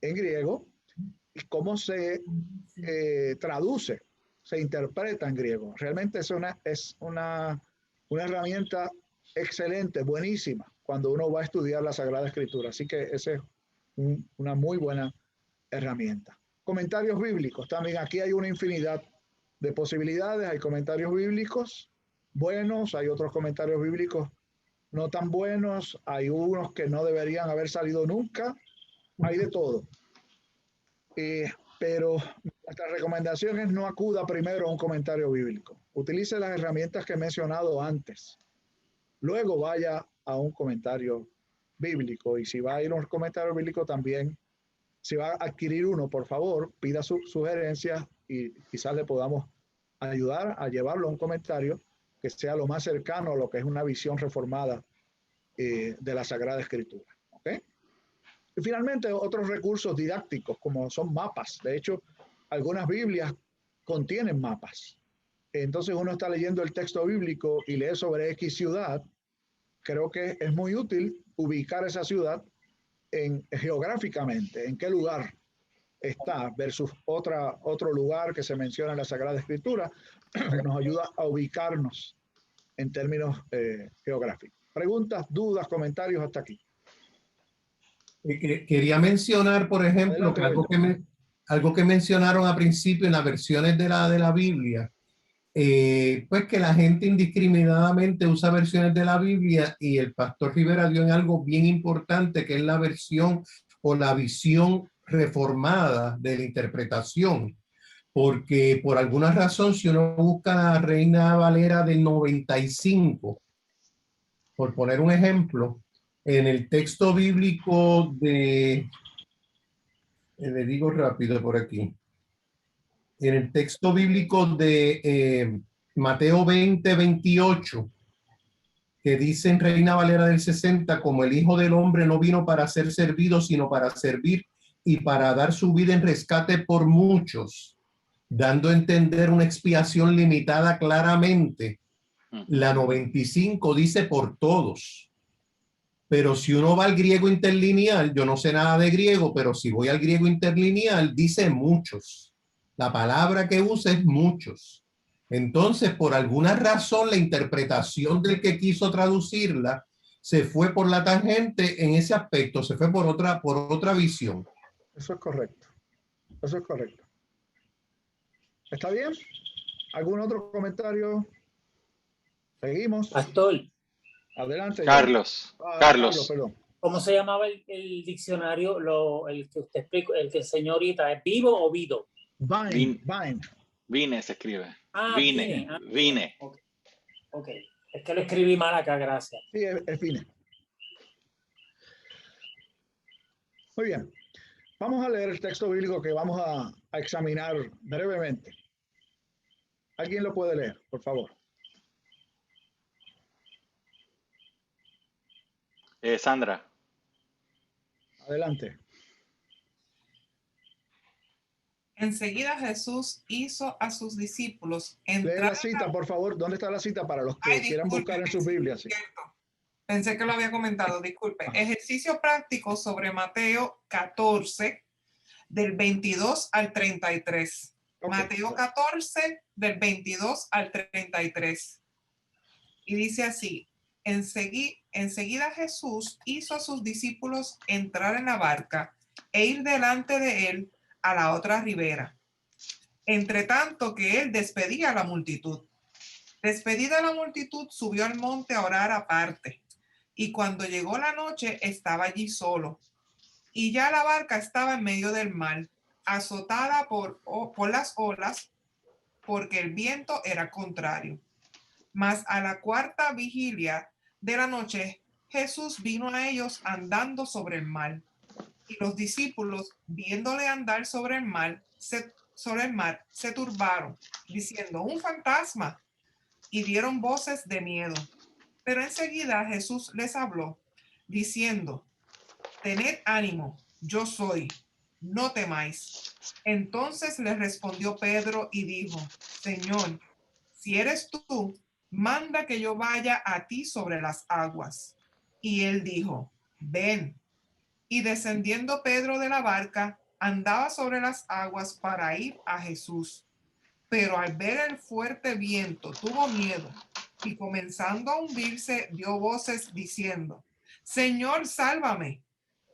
en griego y cómo se traduce, se interpreta en griego. Realmente es una herramienta excelente, buenísima, cuando uno va a estudiar la Sagrada Escritura. Así que esa es una muy buena herramienta. Comentarios bíblicos. También aquí hay una infinidad de posibilidades. Hay comentarios bíblicos buenos, hay otros comentarios bíblicos no tan buenos, hay unos que no deberían haber salido nunca, hay de todo. Pero nuestra recomendación es no acuda primero a un comentario bíblico. Utilice las herramientas que he mencionado antes. Luego vaya a un comentario bíblico. Y si va a ir a un comentario bíblico también, si va a adquirir uno, por favor, pida sus sugerencias y quizás le podamos ayudar a llevarlo a un comentario que sea lo más cercano a lo que es una visión reformada de la Sagrada Escritura. ¿Okay? Y finalmente, otros recursos didácticos como son mapas. De hecho, algunas Biblias contienen mapas. Entonces uno está leyendo el texto bíblico y lee sobre X ciudad. Creo que es muy útil ubicar esa ciudad geográficamente, en qué lugar está versus otro lugar que se menciona en la Sagrada Escritura. Nos ayuda a ubicarnos en términos geográficos. Preguntas, dudas, comentarios hasta aquí. Quería mencionar, por ejemplo, Adelante, algo que mencionaron a principio en las versiones de la Biblia, pues que la gente indiscriminadamente usa versiones de la Biblia, y el pastor Rivera dio en algo bien importante, que es la versión o la visión reformada de la interpretación. Porque por alguna razón, si uno busca la Reina Valera del 95, por poner un ejemplo, en el texto bíblico le digo rápido por aquí, en el texto bíblico de Mateo 20:28, que dice en Reina Valera del 60, como el Hijo del Hombre no vino para ser servido, sino para servir y para dar su vida en rescate por muchos, dando a entender una expiación limitada claramente. La 95 dice por todos. Pero si uno va al griego interlineal, yo no sé nada de griego, pero si voy al griego interlineal, dice muchos. La palabra que usa es muchos. Entonces, por alguna razón, la interpretación del que quiso traducirla se fue por la tangente en ese aspecto, se fue por otra visión. Eso es correcto. Eso es correcto. ¿Está bien? ¿Algún otro comentario? Seguimos. Pastor. Adelante. Carlos. Carlos, perdón. ¿Cómo se llamaba el diccionario, el que usted explicó, el que enseñó ahorita? ¿Es vivo o vido? Vine. Vine se escribe. Ah, vine. Vine. Ok. Es que lo escribí mal acá, gracias. Sí, es vine. Muy bien. Vamos a leer el texto bíblico que vamos a examinar brevemente. ¿Alguien lo puede leer, por favor? Sandra. Adelante. Enseguida Jesús hizo a sus discípulos entrar. Lee la cita, por favor. ¿Dónde está la cita para los que quieran buscar en sus Biblias? Sí. Pensé que lo había comentado, disculpe. Ejercicio práctico sobre Mateo 14, del 22 al 33. Okay. Mateo 14, del 22 al 33. Y dice así: enseguida Jesús hizo a sus discípulos entrar en la barca e ir delante de él a la otra ribera, entre tanto que él despedía a la multitud. Despedida la multitud, subió al monte a orar aparte, y cuando llegó la noche estaba allí solo, y ya la barca estaba en medio del mar, azotada por las olas, porque el viento era contrario. Mas a la cuarta vigilia de la noche, Jesús vino a ellos andando sobre el mar. Y los discípulos, viéndole andar sobre el mar, se turbaron, diciendo: un fantasma, y dieron voces de miedo. Pero enseguida Jesús les habló, diciendo: tened ánimo, yo soy, no temáis. Entonces le respondió Pedro y dijo, Señor, si eres tú, manda que yo vaya a ti sobre las aguas. Y él dijo, ven. Y descendiendo Pedro de la barca, andaba sobre las aguas para ir a Jesús. Pero al ver el fuerte viento, tuvo miedo y comenzando a hundirse, dio voces diciendo, Señor, sálvame.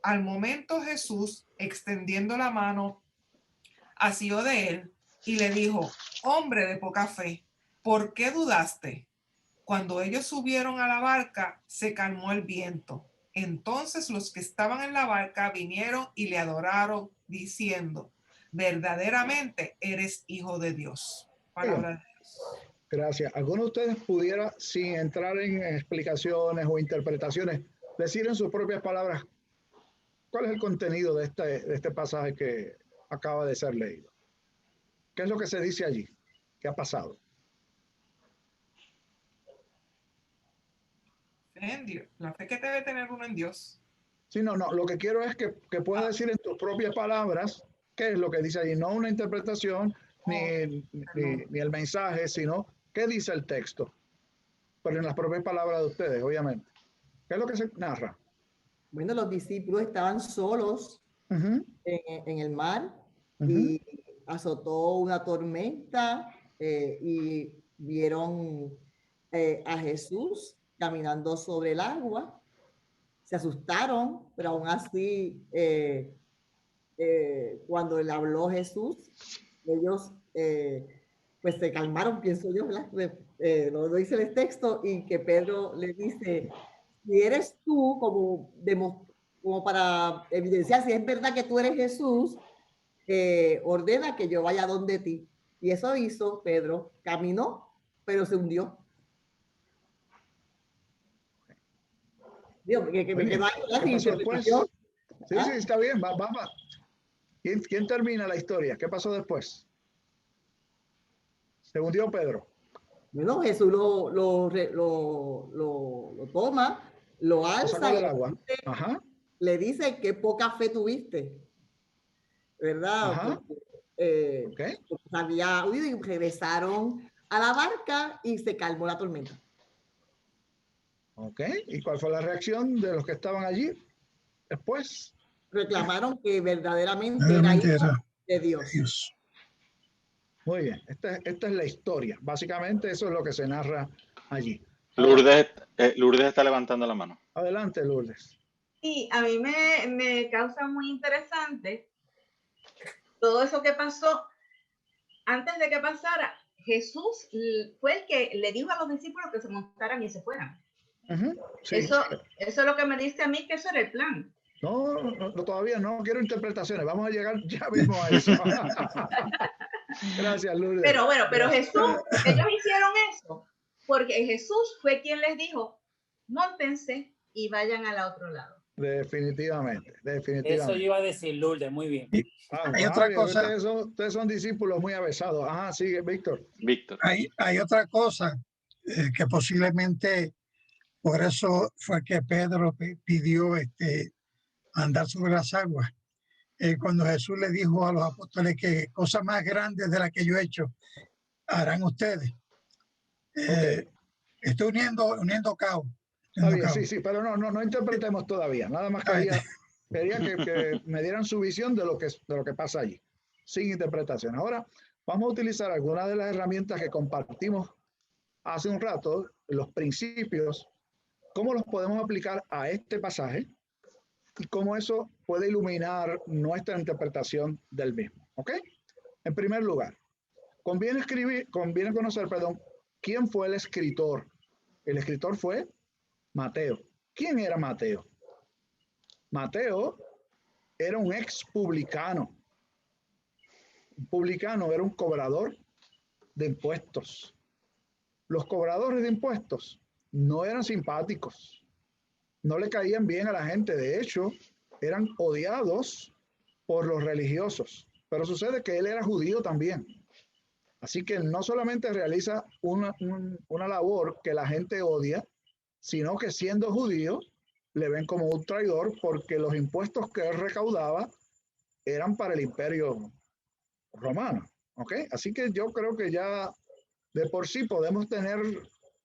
Al momento Jesús, extendiendo la mano, asió de él y le dijo, hombre de poca fe, ¿por qué dudaste? Cuando ellos subieron a la barca, se calmó el viento. Entonces los que estaban en la barca vinieron y le adoraron, diciendo, verdaderamente eres hijo de Dios. Palabra de Dios. Gracias. ¿Alguno de ustedes pudiera, sin entrar en explicaciones o interpretaciones, decir en sus propias palabras cuál es el contenido de este pasaje que acaba de ser leído? ¿Qué es lo que se dice allí? ¿Qué ha pasado? En Dios. La fe que debe tener uno en Dios. Sí, no, lo que quiero es que puedas decir en tus propias palabras qué es lo que dice allí, no una interpretación ni el mensaje, sino qué dice el texto, pero en las propias palabras de ustedes, obviamente. ¿Qué es lo que se narra? Bueno, los discípulos estaban solos en el mar y azotó una tormenta y vieron a Jesús caminando sobre el agua. Se asustaron, pero aún así, cuando le habló Jesús, ellos pues se calmaron, pienso yo, lo dice el texto, y que Pedro le dice, si eres tú, como para evidenciar si es verdad que tú eres Jesús, ordena que yo vaya donde ti. Y eso hizo Pedro, caminó, pero se hundió. Dios, que me quedó ahí la interpretación. Sí, sí, está bien, va. ¿Quién termina la historia? ¿Qué pasó después? Se hundió Pedro. Bueno, Jesús lo toma, lo alza del agua. Le dice qué poca fe tuviste, ¿verdad? Porque había huido y regresaron a la barca y se calmó la tormenta. Ok, ¿y cuál fue la reacción de los que estaban allí después? Reclamaron que verdaderamente era hijo de Dios. Muy bien, esta es la historia. Básicamente eso es lo que se narra allí. Lourdes está levantando la mano. Adelante, Lourdes. Sí, a mí me causa muy interesante todo eso que pasó. Antes de que pasara, Jesús fue el que le dijo a los discípulos que se montaran y se fueran. Sí. Eso es lo que me dice a mí que eso era el plan. No, todavía no quiero interpretaciones. Vamos a llegar ya mismo a eso. Gracias, Lourdes. Pero Jesús, ellos hicieron eso porque Jesús fue quien les dijo, móntense y vayan al otro lado. Definitivamente. Eso yo iba a decir, Lourdes, muy bien. Hay otra cosa. Ustedes son discípulos muy avesados. Ajá, sigue, Víctor. Hay otra cosa que posiblemente por eso fue que Pedro pidió andar sobre las aguas. Cuando Jesús le dijo a los apóstoles que cosas más grandes de las que yo he hecho harán ustedes. Estoy uniendo cabos. Sí, pero no interpretemos todavía. Nada más quería que me dieran su visión de lo que pasa allí, sin interpretación. Ahora vamos a utilizar algunas de las herramientas que compartimos hace un rato, los principios, cómo los podemos aplicar a este pasaje y cómo eso puede iluminar nuestra interpretación del mismo. ¿Ok? En primer lugar, conviene conocer, quién fue el escritor. El escritor fue Mateo. ¿Quién era Mateo? Mateo era un ex publicano. Un publicano era un cobrador de impuestos. Los cobradores de impuestos no eran simpáticos, no le caían bien a la gente, de hecho, eran odiados por los religiosos, pero sucede que él era judío también. Así que no solamente realiza una labor que la gente odia, sino que siendo judío, le ven como un traidor porque los impuestos que él recaudaba eran para el imperio romano. ¿Ok? Así que yo creo que ya de por sí podemos tener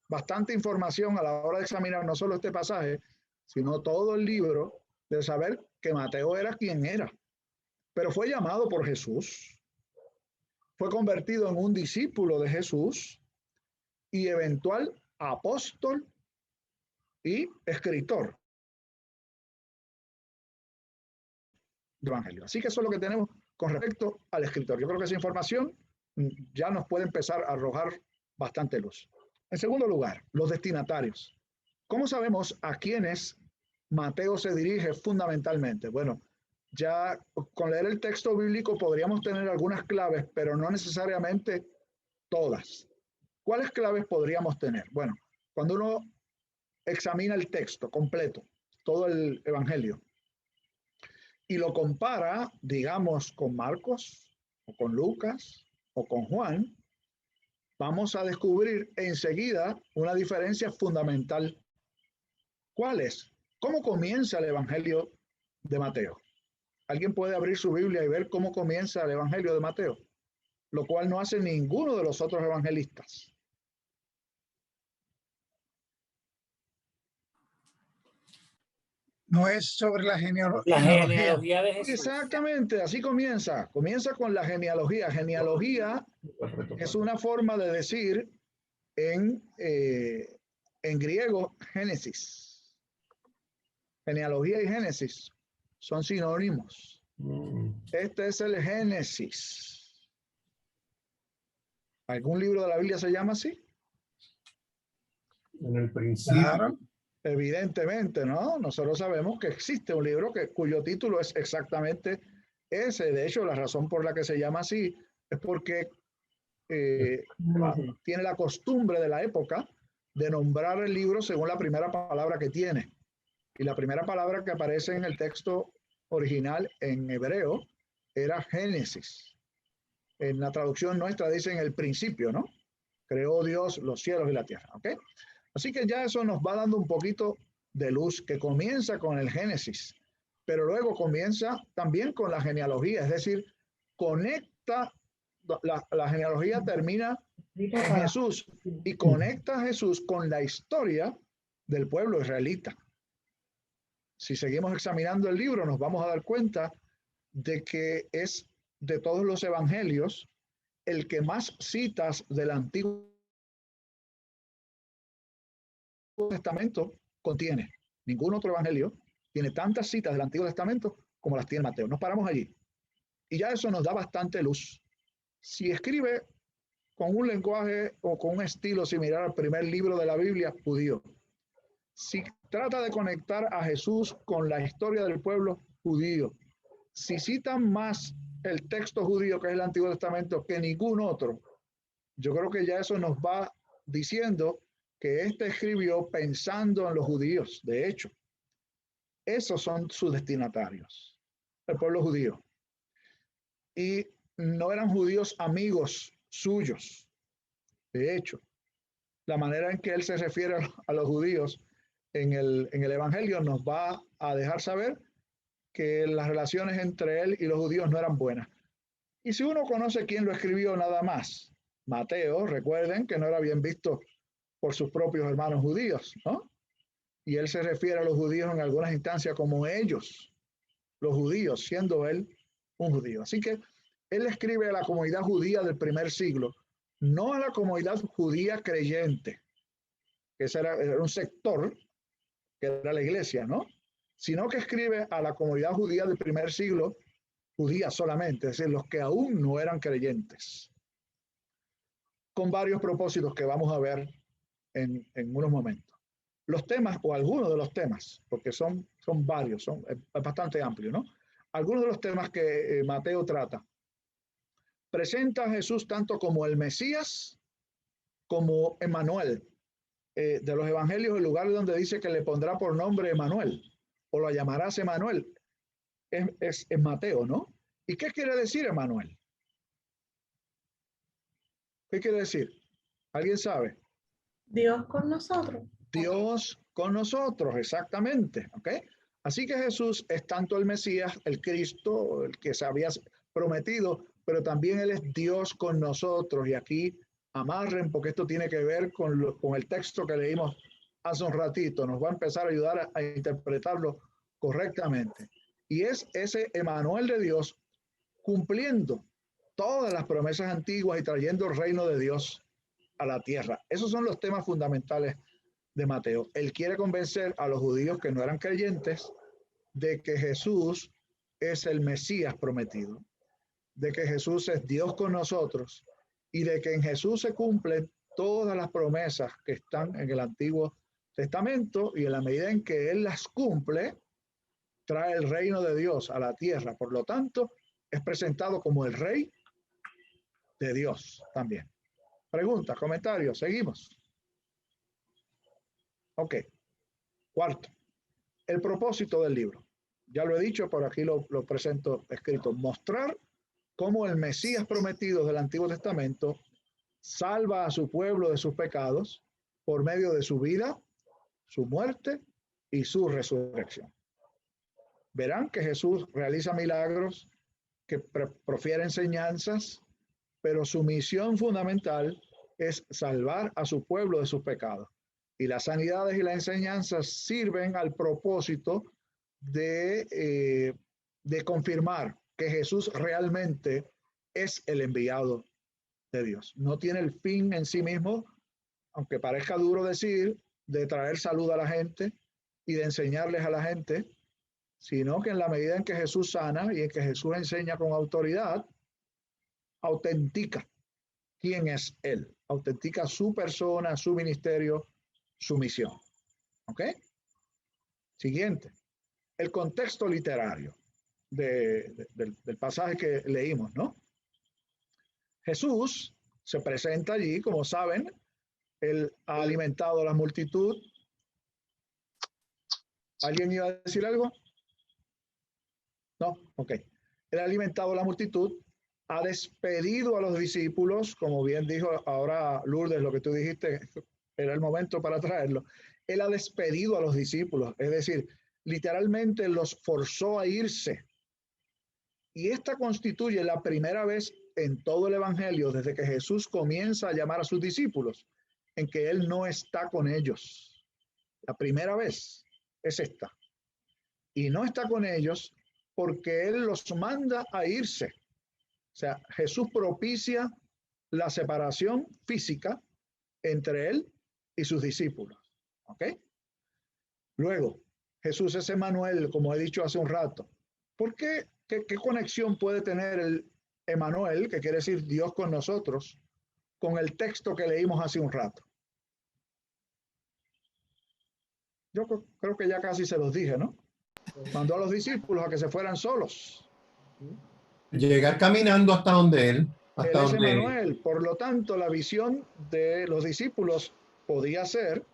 bastante información a la hora de examinar no solo este pasaje, sino todo el libro, de saber que Mateo era quien era. Pero fue llamado por Jesús, fue convertido en un discípulo de Jesús y eventual apóstol y escritor de Evangelio. Así que eso es lo que tenemos con respecto al escritor. Yo creo que esa información ya nos puede empezar a arrojar bastante luz. En segundo lugar, los destinatarios. ¿Cómo sabemos a quiénes Mateo se dirige fundamentalmente? Bueno, ya con leer el texto bíblico podríamos tener algunas claves, pero no necesariamente todas. ¿Cuáles claves podríamos tener? Bueno, cuando uno examina el texto completo, todo el Evangelio, y lo compara, digamos, con Marcos, o con Lucas, o con Juan, vamos a descubrir enseguida una diferencia fundamental. ¿Cuál es? ¿Cómo comienza el Evangelio de Mateo? ¿Alguien puede abrir su Biblia y ver cómo comienza el Evangelio de Mateo? Lo cual no hace ninguno de los otros evangelistas. No es sobre la La genealogía. genealogía de Jesús. Exactamente, así comienza. Comienza con la genealogía. Genealogía es una forma de decir en griego Génesis. Genealogía y Génesis son sinónimos. Este es el Génesis. ¿Algún libro de la Biblia se llama así? En el principio. Claro. Evidentemente, ¿no? Nosotros sabemos que existe un libro cuyo título es exactamente ese. De hecho, la razón por la que se llama así es porque tiene la costumbre de la época de nombrar el libro según la primera palabra que tiene. Y la primera palabra que aparece en el texto original en hebreo era Génesis. En la traducción nuestra dice en el principio, ¿no? Creó Dios los cielos y la tierra, ¿ok? Así que ya eso nos va dando un poquito de luz, que comienza con el Génesis, pero luego comienza también con la genealogía, es decir, conecta, la genealogía termina en Jesús y conecta a Jesús con la historia del pueblo israelita. Si seguimos examinando el libro, nos vamos a dar cuenta de que es de todos los evangelios el que más citas del Antiguo Testamento contiene. Ningún otro evangelio tiene tantas citas del Antiguo Testamento como las tiene Mateo. Nos paramos allí. Y ya eso nos da bastante luz. Si escribe con un lenguaje o con un estilo similar al primer libro de la Biblia judío, si trata de conectar a Jesús con la historia del pueblo judío, si citan más el texto judío que es el Antiguo Testamento que ningún otro, yo creo que ya eso nos va diciendo que este escribió pensando en los judíos. De hecho, esos son sus destinatarios, el pueblo judío. Y no eran judíos amigos suyos. De hecho, la manera en que él se refiere a los judíos en el Evangelio nos va a dejar saber que las relaciones entre él y los judíos no eran buenas. Y si uno conoce quién lo escribió nada más, Mateo, recuerden que no era bien visto por sus propios hermanos judíos, ¿no? Y él se refiere a los judíos en algunas instancias como ellos, los judíos, siendo él un judío. Así que él escribe a la comunidad judía del primer siglo, no a la comunidad judía creyente, que ese era un sector, que era la iglesia, ¿no? Sino que escribe a la comunidad judía del primer siglo, judía solamente, es decir, los que aún no eran creyentes, con varios propósitos que vamos a ver en unos momentos. Los temas, o algunos de los temas, porque son varios, es bastante amplio, ¿no? Algunos de los temas que Mateo trata. Presenta a Jesús tanto como el Mesías, como Emmanuel. De los evangelios, el lugar donde dice que le pondrá por nombre Emmanuel, o lo llamarás Emmanuel, es Mateo, ¿no? ¿Y qué quiere decir Emmanuel? ¿Qué quiere decir? ¿Alguien sabe? Dios con nosotros. Dios con nosotros, exactamente, ¿ok? Así que Jesús es tanto el Mesías, el Cristo, el que se había prometido, pero también Él es Dios con nosotros. Y aquí amarren, porque esto tiene que ver con el texto que leímos hace un ratito. Nos va a empezar a ayudar a interpretarlo correctamente. Y es ese Emanuel de Dios cumpliendo todas las promesas antiguas y trayendo el reino de Dios a la tierra. Esos son los temas fundamentales de Mateo. Él quiere convencer a los judíos que no eran creyentes de que Jesús es el Mesías prometido, de que Jesús es Dios con nosotros y de que en Jesús se cumplen todas las promesas que están en el Antiguo Testamento, y en la medida en que Él las cumple, trae el reino de Dios a la tierra. Por lo tanto, es presentado como el Rey de Dios también. Preguntas, comentarios, seguimos. Ok. Cuarto, el propósito del libro. Ya lo he dicho, por aquí lo presento escrito. Mostrar cómo el Mesías prometido del Antiguo Testamento salva a su pueblo de sus pecados por medio de su vida, su muerte y su resurrección. Verán que Jesús realiza milagros, que profiere enseñanzas, pero su misión fundamental es salvar a su pueblo de sus pecados. Y las sanidades y las enseñanzas sirven al propósito de confirmar que Jesús realmente es el enviado de Dios. No tiene el fin en sí mismo, aunque parezca duro decir, de traer salud a la gente y de enseñarles a la gente, sino que en la medida en que Jesús sana y en que Jesús enseña con autoridad, autentica quién es Él, autentica su persona, su ministerio, su misión. ¿Ok? Siguiente, el contexto literario del pasaje que leímos, ¿no? Jesús se presenta allí, como saben, Él ha alimentado a la multitud. ¿Alguien iba a decir algo? No, ok. Él ha alimentado a la multitud, ha despedido a los discípulos, como bien dijo ahora Lourdes, lo que tú dijiste, era el momento para traerlo. Él ha despedido a los discípulos, es decir, literalmente los forzó a irse. Y esta constituye la primera vez en todo el Evangelio, desde que Jesús comienza a llamar a sus discípulos, en que Él no está con ellos. La primera vez es esta. Y no está con ellos porque Él los manda a irse. O sea, Jesús propicia la separación física entre Él y sus discípulos. ¿Ok? Luego, Jesús es Emanuel, como he dicho hace un rato. ¿Por qué? ¿Qué conexión puede tener el Emanuel, que quiere decir Dios con nosotros, con el texto que leímos hace un rato? Yo creo que ya casi se los dije, ¿no? Mandó a los discípulos a que se fueran solos. Llegar caminando hasta donde Él. Él es Emanuel. Por lo tanto, la visión de los discípulos podía ser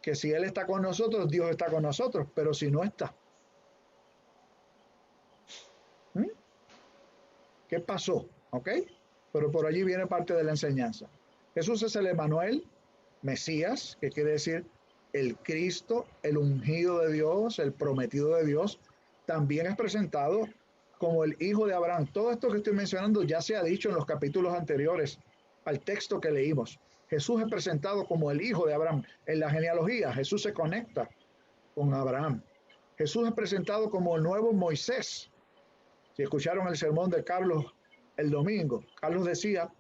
que si Él está con nosotros, Dios está con nosotros, pero si no está. ¿Qué pasó? ¿Ok? Pero por allí viene parte de la enseñanza. Jesús es el Emanuel, Mesías, que quiere decir el Cristo, el ungido de Dios, el prometido de Dios. También es presentado como el hijo de Abraham. Todo esto que estoy mencionando ya se ha dicho en los capítulos anteriores al texto que leímos. Jesús es presentado como el hijo de Abraham. En la genealogía, Jesús se conecta con Abraham. Jesús es presentado como el nuevo Moisés. Si escucharon el sermón de Carlos el domingo, Carlos decía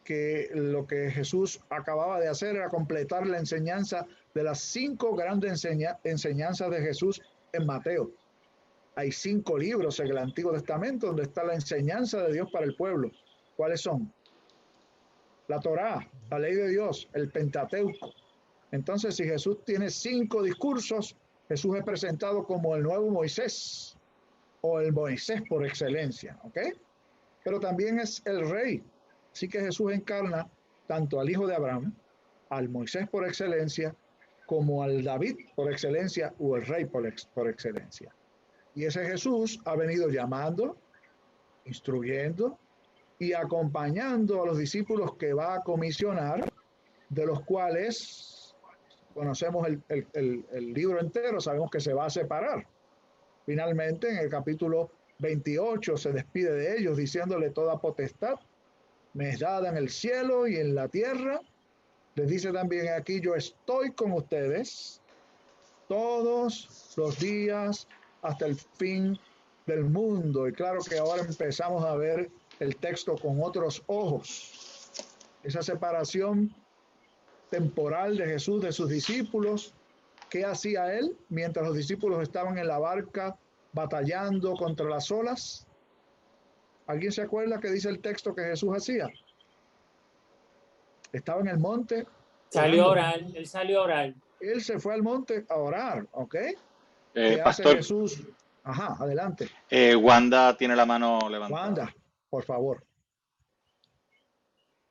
que lo que Jesús acababa de hacer era completar la enseñanza de las 5 grandes enseñanzas de Jesús en Mateo. Hay 5 libros en el Antiguo Testamento donde está la enseñanza de Dios para el pueblo. ¿Cuáles son? La Torá, la ley de Dios, el Pentateuco. Entonces, si Jesús tiene 5 discursos, Jesús es presentado como el nuevo Moisés, o el Moisés por excelencia, ¿ok? Pero también es el rey. Así que Jesús encarna tanto al hijo de Abraham, al Moisés por excelencia, como al David por excelencia, o el rey por excelencia. Y ese Jesús ha venido llamando, instruyendo y acompañando a los discípulos que va a comisionar, de los cuales conocemos el libro entero, sabemos que se va a separar. Finalmente, en el capítulo 28 se despide de ellos diciéndole: toda potestad me es dada en el cielo y en la tierra. Les dice también: aquí yo estoy con ustedes todos los días hasta el fin del mundo. Y claro que ahora empezamos a ver el texto con otros ojos. Esa separación temporal de Jesús de sus discípulos. ¿Qué hacía él mientras los discípulos estaban en la barca batallando contra las olas? ¿Alguien se acuerda que dice el texto que Jesús hacía? Estaba en el monte. Salió a orar, él salió a orar. Él se fue al monte a orar, ¿ok? Pastor, Jesús? Ajá, adelante. Wanda tiene la mano levantada. Wanda, por favor.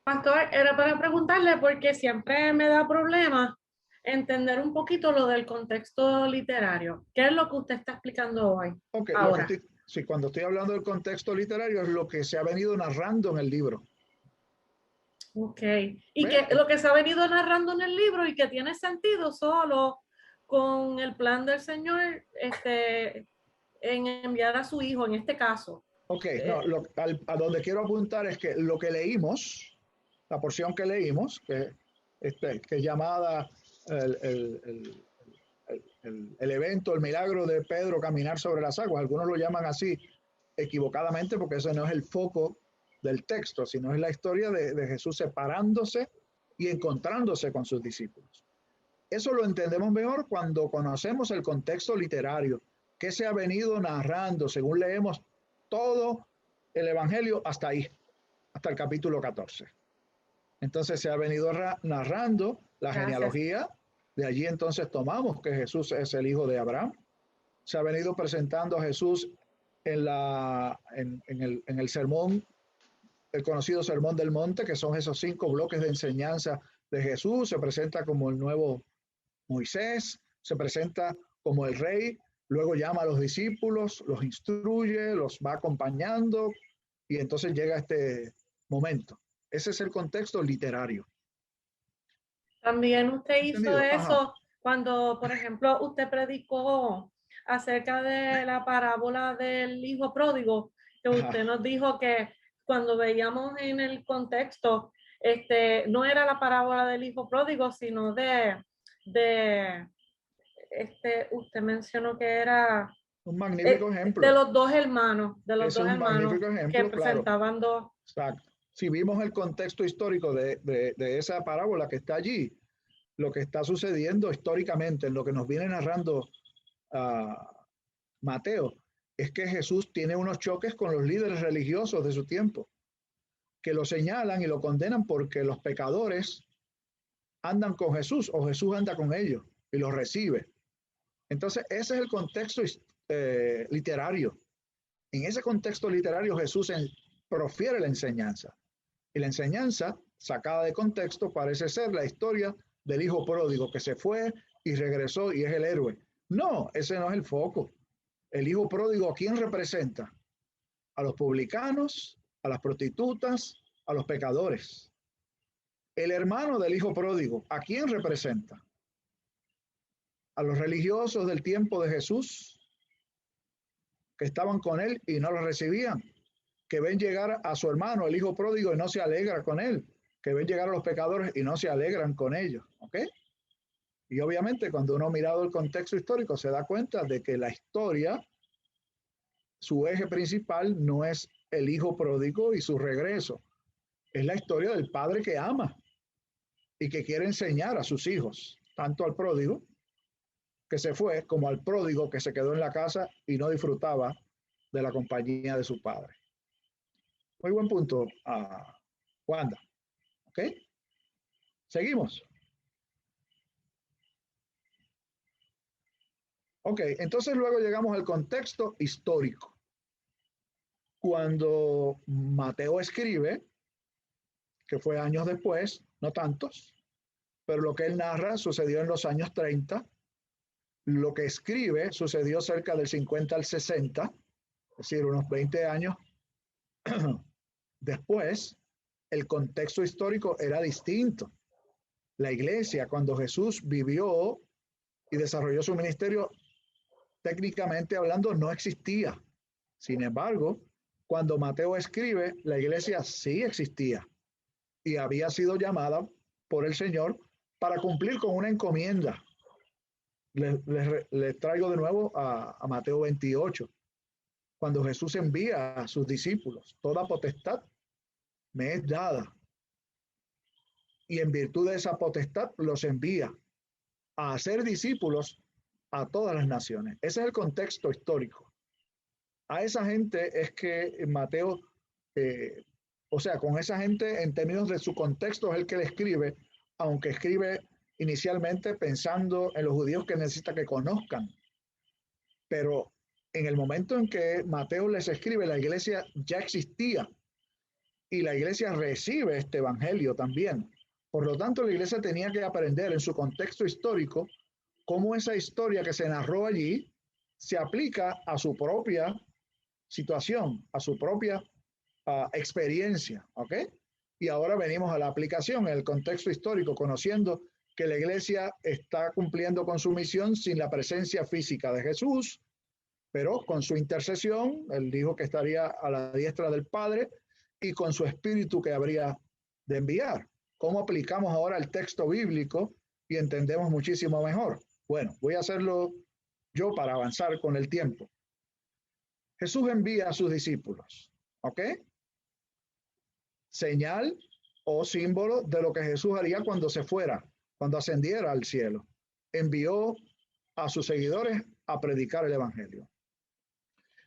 Pastor, era para preguntarle porque siempre me da problema entender un poquito lo del contexto literario. ¿Qué es lo que usted está explicando hoy? Ok, ahora. Sí, cuando estoy hablando del contexto literario es lo que se ha venido narrando en el libro. Ok, y que lo que se ha venido narrando en el libro y que tiene sentido solo con el plan del Señor en enviar a su hijo, en este caso. Ok, no, a donde quiero apuntar es que lo que leímos, la porción que leímos, que es llamada el evento, el milagro de Pedro caminar sobre las aguas, algunos lo llaman así equivocadamente porque ese no es el foco del texto, sino es la historia de Jesús separándose y encontrándose con sus discípulos. Eso lo entendemos mejor cuando conocemos el contexto literario, que se ha venido narrando, según leemos todo el Evangelio hasta ahí, hasta el capítulo 14. Entonces se ha venido narrando la genealogía, de allí entonces tomamos que Jesús es el hijo de Abraham. Se ha venido presentando a Jesús en el sermón, el conocido Sermón del Monte, que son esos 5 bloques de enseñanza de Jesús. Se presenta como el nuevo Moisés, se presenta como el rey, luego llama a los discípulos, los instruye, los va acompañando y entonces llega este momento. Ese es el contexto literario. También usted hizo eso Ajá. cuando, por ejemplo, usted predicó acerca de la parábola del hijo pródigo, que usted nos dijo que cuando veíamos en el contexto, no era la parábola del hijo pródigo, sino usted mencionó que era un magnífico ejemplo de los dos hermanos, que presentaban dos. Exacto. Si vimos el contexto histórico de esa parábola que está allí, lo que está sucediendo históricamente, en lo que nos viene narrando Mateo, es que Jesús tiene unos choques con los líderes religiosos de su tiempo, que lo señalan y lo condenan porque los pecadores andan con Jesús o Jesús anda con ellos y los recibe. Entonces, ese es el contexto literario. En ese contexto literario Jesús profiere la enseñanza. Y la enseñanza, sacada de contexto, parece ser la historia del hijo pródigo que se fue y regresó y es el héroe. No, ese no es el foco. El hijo pródigo, ¿a quién representa? A los publicanos, a las prostitutas, a los pecadores. El hermano del hijo pródigo, ¿a quién representa? A los religiosos del tiempo de Jesús, que estaban con él y no lo recibían, que ven llegar a su hermano, el hijo pródigo, y no se alegra con él, que ven llegar a los pecadores y no se alegran con ellos, ¿ok? Y obviamente cuando uno ha mirado el contexto histórico se da cuenta de que la historia, su eje principal no es el hijo pródigo y su regreso, es la historia del padre que ama y que quiere enseñar a sus hijos, tanto al pródigo que se fue como al pródigo que se quedó en la casa y no disfrutaba de la compañía de su padre. Muy buen punto, Wanda. ¿Ok? Seguimos. Ok, entonces luego llegamos al contexto histórico. Cuando Mateo escribe, que fue años después, no tantos, pero lo que él narra sucedió en los años 30. Lo que escribe sucedió cerca del 50 al 60, es decir, unos 20 años después. El contexto histórico era distinto. La iglesia, cuando Jesús vivió y desarrolló su ministerio, técnicamente hablando, no existía. Sin embargo, cuando Mateo escribe, la iglesia sí existía y había sido llamada por el Señor para cumplir con una encomienda. Les traigo de nuevo a Mateo 28, cuando Jesús envía a sus discípulos: toda potestad me es dada, y en virtud de esa potestad los envía a hacer discípulos a todas las naciones. Ese es el contexto histórico. A esa gente es que Mateo, o sea, con esa gente en términos de su contexto es el que le escribe, aunque escribe inicialmente pensando en los judíos que necesita que conozcan. Pero en el momento en que Mateo les escribe, la iglesia ya existía y la iglesia recibe este evangelio también. Por lo tanto, la iglesia tenía que aprender en su contexto histórico cómo esa historia que se narró allí se aplica a su propia situación, a su propia experiencia, ¿ok? Y ahora venimos a la aplicación en el contexto histórico, conociendo que la iglesia está cumpliendo con su misión sin la presencia física de Jesús, pero con su intercesión, él dijo que estaría a la diestra del Padre, y con su espíritu que habría de enviar. ¿Cómo aplicamos ahora el texto bíblico y entendemos muchísimo mejor? Bueno, voy a hacerlo yo para avanzar con el tiempo. Jesús envía a sus discípulos, ¿ok? Señal o símbolo de lo que Jesús haría cuando se fuera, cuando ascendiera al cielo. Envió a sus seguidores a predicar el evangelio.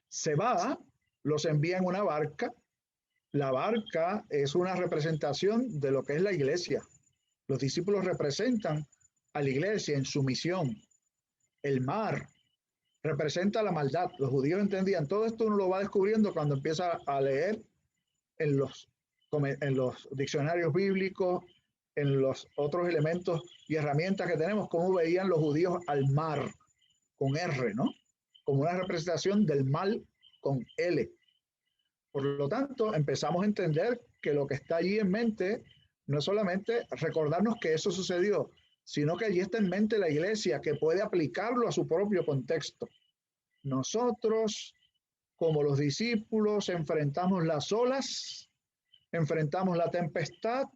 Se va, los envía en una barca. La barca es una representación de lo que es la iglesia. Los discípulos representan a la iglesia en su misión. El mar representa la maldad. Los judíos entendían. Todo esto uno lo va descubriendo cuando empieza a leer en los diccionarios bíblicos, en los otros elementos y herramientas que tenemos, cómo veían los judíos al mar, con R, ¿no? Como una representación del mal con L. Por lo tanto, empezamos a entender que lo que está allí en mente no es solamente recordarnos que eso sucedió, sino que allí está en mente la iglesia, que puede aplicarlo a su propio contexto. Nosotros, como los discípulos, enfrentamos las olas, enfrentamos la tempestad,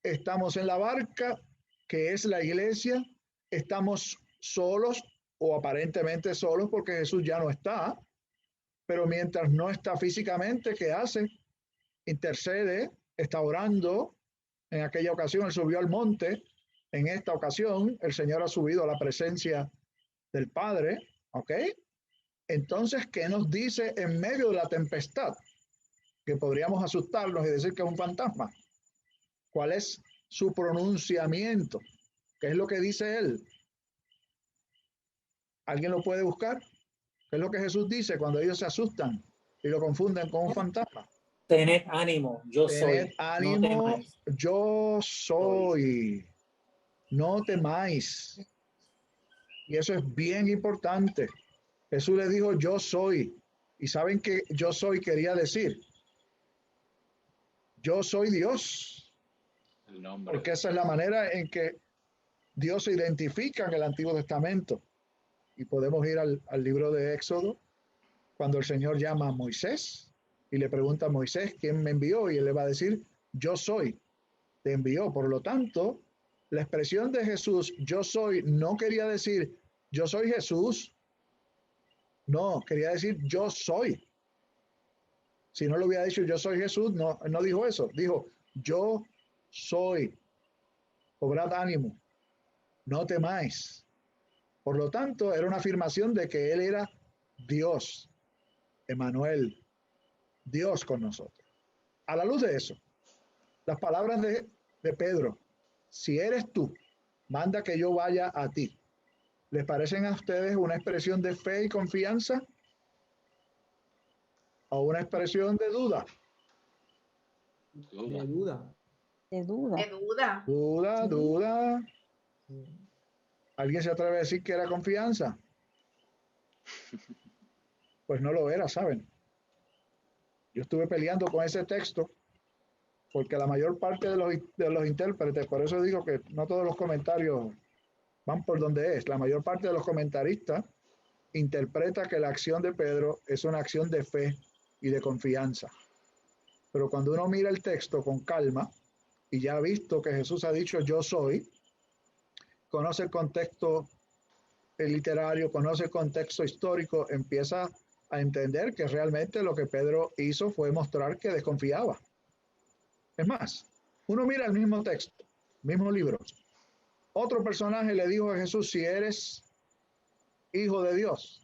estamos en la barca, que es la iglesia, estamos solos o aparentemente solos porque Jesús ya no está. Pero mientras no está físicamente, ¿qué hace? Intercede, está orando. En aquella ocasión él subió al monte. En esta ocasión el Señor ha subido a la presencia del Padre. ¿Ok? Entonces, ¿qué nos dice en medio de la tempestad? Que podríamos asustarnos y decir que es un fantasma. ¿Cuál es su pronunciamiento? ¿Qué es lo que dice él? ¿Alguien lo puede buscar? ¿Qué es lo que Jesús dice cuando ellos se asustan y lo confunden con un fantasma? Tened ánimo, yo soy. Tened ánimo, no yo soy. No temáis. Y eso es bien importante. Jesús les dijo, yo soy. Y saben que yo soy quería decir, yo soy Dios. El nombre. Porque esa es la manera en que Dios se identifica en el Antiguo Testamento. Y podemos ir al libro de Éxodo, cuando el Señor llama a Moisés y le pregunta a Moisés, ¿quién me envió? Y él le va a decir, yo soy, te envió. Por lo tanto, la expresión de Jesús, yo soy, no quería decir, yo soy Jesús. No, quería decir, yo soy. Si no lo hubiera dicho, yo soy Jesús, no dijo eso. Dijo, yo soy. Cobrad ánimo, no temáis. Por lo tanto, era una afirmación de que él era Dios, Emmanuel, Dios con nosotros. A la luz de eso, las palabras de Pedro, si eres tú, manda que yo vaya a ti. ¿Les parecen a ustedes una expresión de fe y confianza? ¿O una expresión de duda? De duda. De duda. De duda. Duda, duda. ¿Alguien se atreve a decir que era confianza? Pues no lo era, ¿saben? Yo estuve peleando con ese texto porque la mayor parte de los intérpretes, por eso digo que no todos los comentarios van por donde es, la mayor parte de los comentaristas interpreta que la acción de Pedro es una acción de fe y de confianza. Pero cuando uno mira el texto con calma y ya ha visto que Jesús ha dicho yo soy, conoce el contexto literario, conoce el contexto histórico, empieza a entender que realmente lo que Pedro hizo fue mostrar que desconfiaba. Es más, uno mira el mismo texto, mismo libro. Otro personaje le dijo a Jesús, si eres hijo de Dios,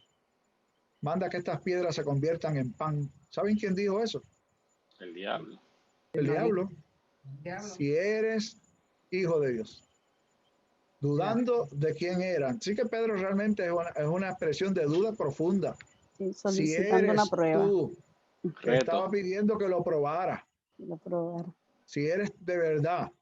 manda que estas piedras se conviertan en pan. ¿Saben quién dijo eso? El diablo. El diablo. Si eres hijo de Dios. Dudando de quién eran. Así que Pedro realmente es una expresión de duda profunda. Sí, Si solicitando eres una prueba. tú, que estaba pidiendo que lo probara. Si eres de verdad,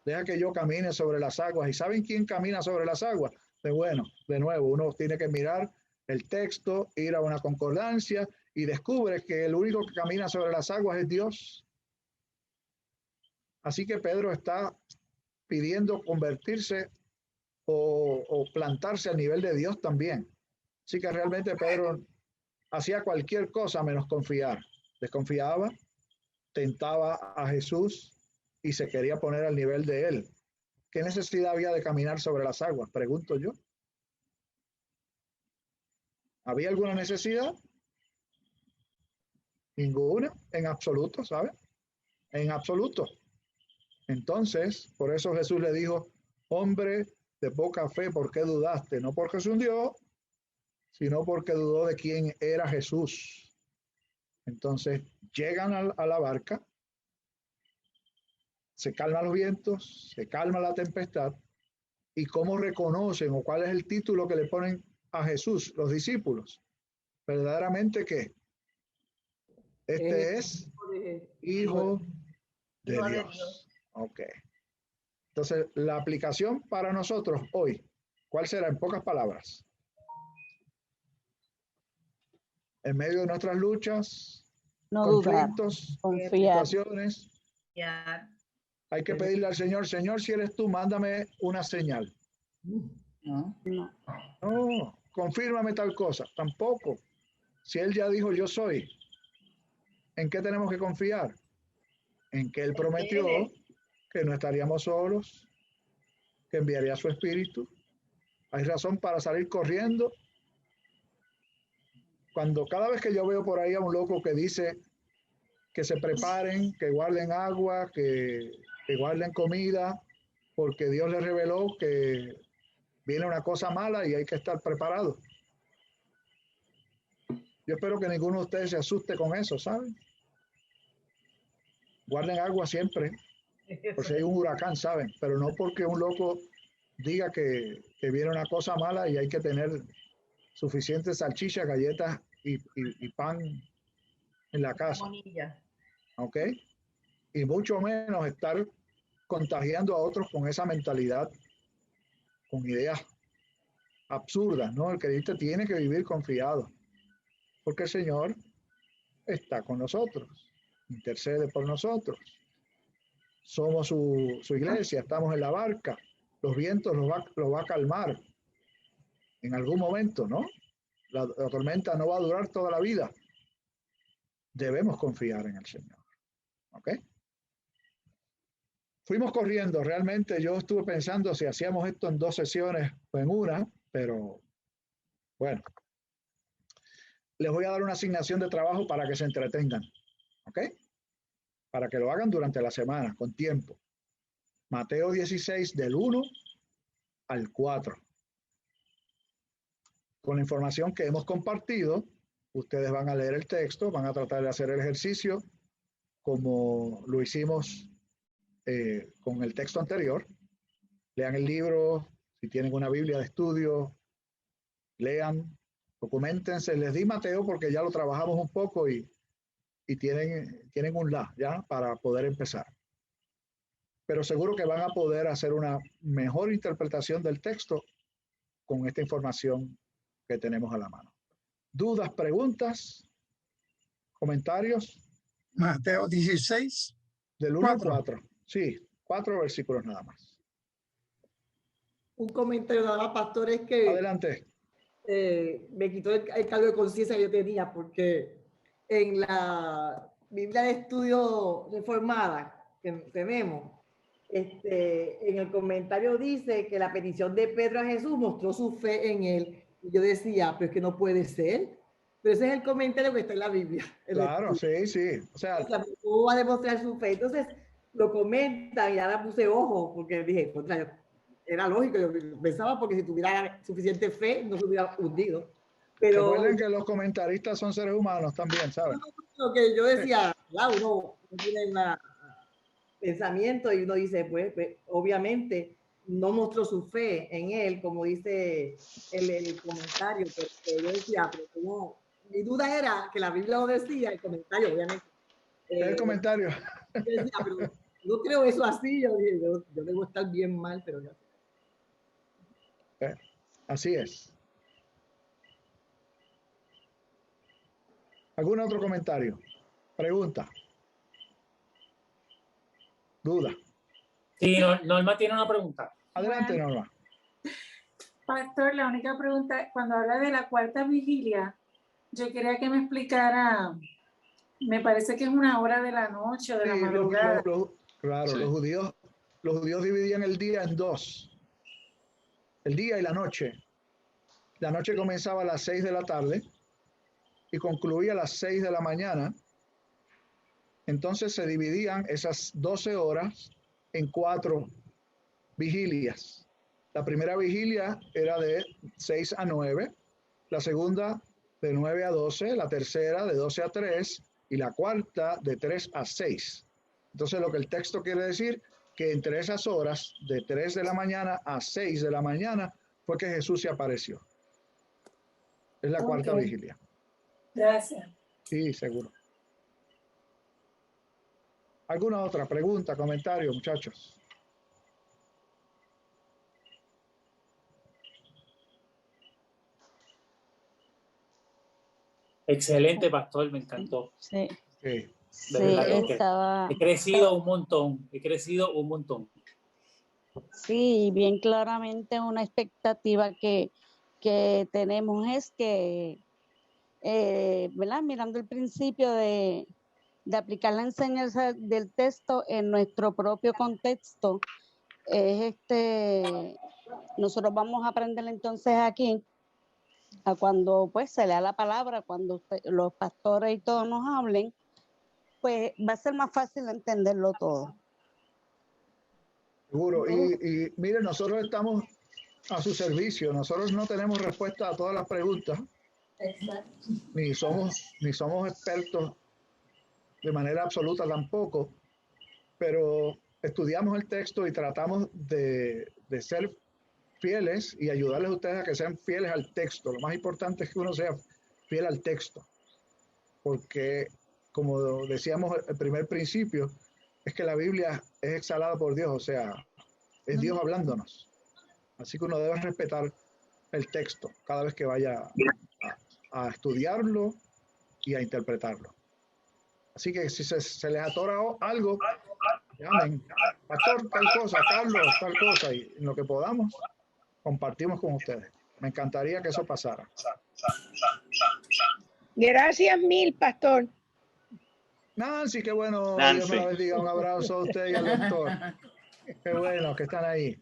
deja que yo camine sobre las aguas. ¿Y saben quién camina sobre las aguas? Bueno, de nuevo, uno tiene que mirar el texto, ir a una concordancia y descubre que el único que camina sobre las aguas es Dios. Así que Pedro está pidiendo convertirse o plantarse al nivel de Dios también. Así que realmente Pedro hacía cualquier cosa menos confiar. Desconfiaba, tentaba a Jesús y se quería poner al nivel de él. ¿Qué necesidad había de caminar sobre las aguas? Pregunto yo. ¿Había alguna necesidad? Ninguna, en absoluto, ¿sabe? En absoluto. Entonces, por eso Jesús le dijo, hombre de poca fe, ¿por qué dudaste? No porque se hundió, sino porque dudó de quién era Jesús. Entonces, llegan a la barca, se calman los vientos, se calma la tempestad, y cómo reconocen o cuál es el título que le ponen a Jesús, los discípulos. Verdaderamente que este es Hijo de Dios. Ok. Entonces, la aplicación para nosotros hoy, ¿cuál será en pocas palabras? En medio de nuestras luchas, no conflictos, dudar, confiar. situaciones, hay que pedirle al Señor, Señor, si eres tú, mándame una señal. No, confírmame tal cosa. Tampoco. Si Él ya dijo, yo soy, ¿en qué tenemos que confiar? En que Él prometió que no estaríamos solos, que enviaría su Espíritu. Hay razón para salir corriendo. Cada vez que yo veo por ahí a un loco que dice que se preparen, que guarden agua, que guarden comida, porque Dios les reveló que viene una cosa mala y hay que estar preparado. Yo espero que ninguno de ustedes se asuste con eso, ¿saben? Guarden agua siempre, por si hay un huracán, ¿saben? Pero no porque un loco diga que viene una cosa mala y hay que tener suficientes salchichas, galletas y pan en la casa. ¿Ok? Y mucho menos estar contagiando a otros con esa mentalidad, con ideas absurdas, ¿no? El creyente tiene que vivir confiado, porque el Señor está con nosotros, intercede por nosotros. Somos su iglesia, estamos en la barca, los vientos los va a calmar en algún momento, ¿no? La tormenta no va a durar toda la vida. Debemos confiar en el Señor. ¿Ok? Fuimos corriendo, realmente yo estuve pensando si hacíamos esto en 2 sesiones o en una, pero bueno. Les voy a dar una asignación de trabajo para que se entretengan. ¿Ok? Para que lo hagan durante la semana, con tiempo. Mateo 16, del 1 al 4. Con la información que hemos compartido, ustedes van a leer el texto, van a tratar de hacer el ejercicio como lo hicimos con el texto anterior. Lean el libro, si tienen una Biblia de estudio, lean, documentense. Les di Mateo porque ya lo trabajamos un poco y tienen un la ya para poder empezar. Pero seguro que van a poder hacer una mejor interpretación del texto con esta información que tenemos a la mano. ¿Dudas, preguntas, comentarios? Mateo 16. Del 1 al 4. Sí, 4 versículos nada más. Un comentario de la pastora es que... Adelante. Me quitó el cargo de conciencia que yo tenía, porque en la Biblia de Estudio Reformada que tenemos, en el comentario dice que la petición de Pedro a Jesús mostró su fe en él. Y yo decía, pero es que no puede ser. Pero ese es el comentario que está en la Biblia. Claro, sí, sí. O sea, ¿cómo va a demostrar su fe? Entonces lo comentan y ahora puse ojo, porque dije, contra, era lógico, yo pensaba porque si tuviera suficiente fe no se hubiera hundido. Pero recuerden que los comentaristas son seres humanos también, ¿sabes? Lo que yo decía, uno tiene un pensamiento y uno dice, pues obviamente no mostró su fe en él, como dice el comentario, pero yo decía, pero como, mi duda era que la Biblia lo decía, el comentario, obviamente. El comentario. Yo decía, pero no creo eso así, yo dije, yo debo estar bien mal, pero ya. Así es. ¿Algún otro comentario? Pregunta. Duda. Sí, Norma tiene una pregunta. Adelante, Norma. Pastor, la única pregunta, cuando habla de la cuarta vigilia, yo quería que me explicara, me parece que es una hora de la noche o de la madrugada. Claro, sí. Los judíos dividían el día en dos. El día y la noche. La noche comenzaba a las 6 de la tarde y concluía a las 6 de la mañana. Entonces se dividían esas 12 horas en 4 vigilias. La primera vigilia era de 6 a 9, la segunda de 9 a 12, la tercera de 12 a 3 y la cuarta de 3 a 6. Entonces lo que el texto quiere decir, que entre esas horas de 3 de la mañana a 6 de la mañana fue que Jesús se apareció. Es la cuarta vigilia. Gracias. Sí, seguro. ¿Alguna otra pregunta, comentario, muchachos? Excelente, pastor, me encantó. Sí. Sí. He crecido un montón, Sí, bien claramente una expectativa que tenemos es que, ¿verdad? Mirando el principio de aplicar la enseñanza del texto en nuestro propio contexto, nosotros vamos a aprender entonces aquí, a cuando pues se lea la palabra, cuando los pastores y todos nos hablen, pues va a ser más fácil entenderlo todo. Seguro. Y miren, nosotros estamos a su servicio. Nosotros no tenemos respuesta a todas las preguntas. Exacto. Ni somos expertos de manera absoluta tampoco, pero estudiamos el texto y tratamos de ser fieles y ayudarles a ustedes a que sean fieles al texto. Lo más importante es que uno sea fiel al texto, porque como decíamos el primer principio, es que la Biblia es exhalada por Dios, o sea, es Dios hablándonos. Así que uno debe respetar el texto cada vez que vaya a estudiarlo y a interpretarlo. Así que si se les atora algo, llamen, pastor, tal cosa, Carlos, tal cosa, y en lo que podamos, compartimos con ustedes. Me encantaría que eso pasara. Gracias mil, pastor. Nancy, qué bueno. Nancy. Dios me la bendiga. Un abrazo a usted y al doctor. Qué bueno que están ahí.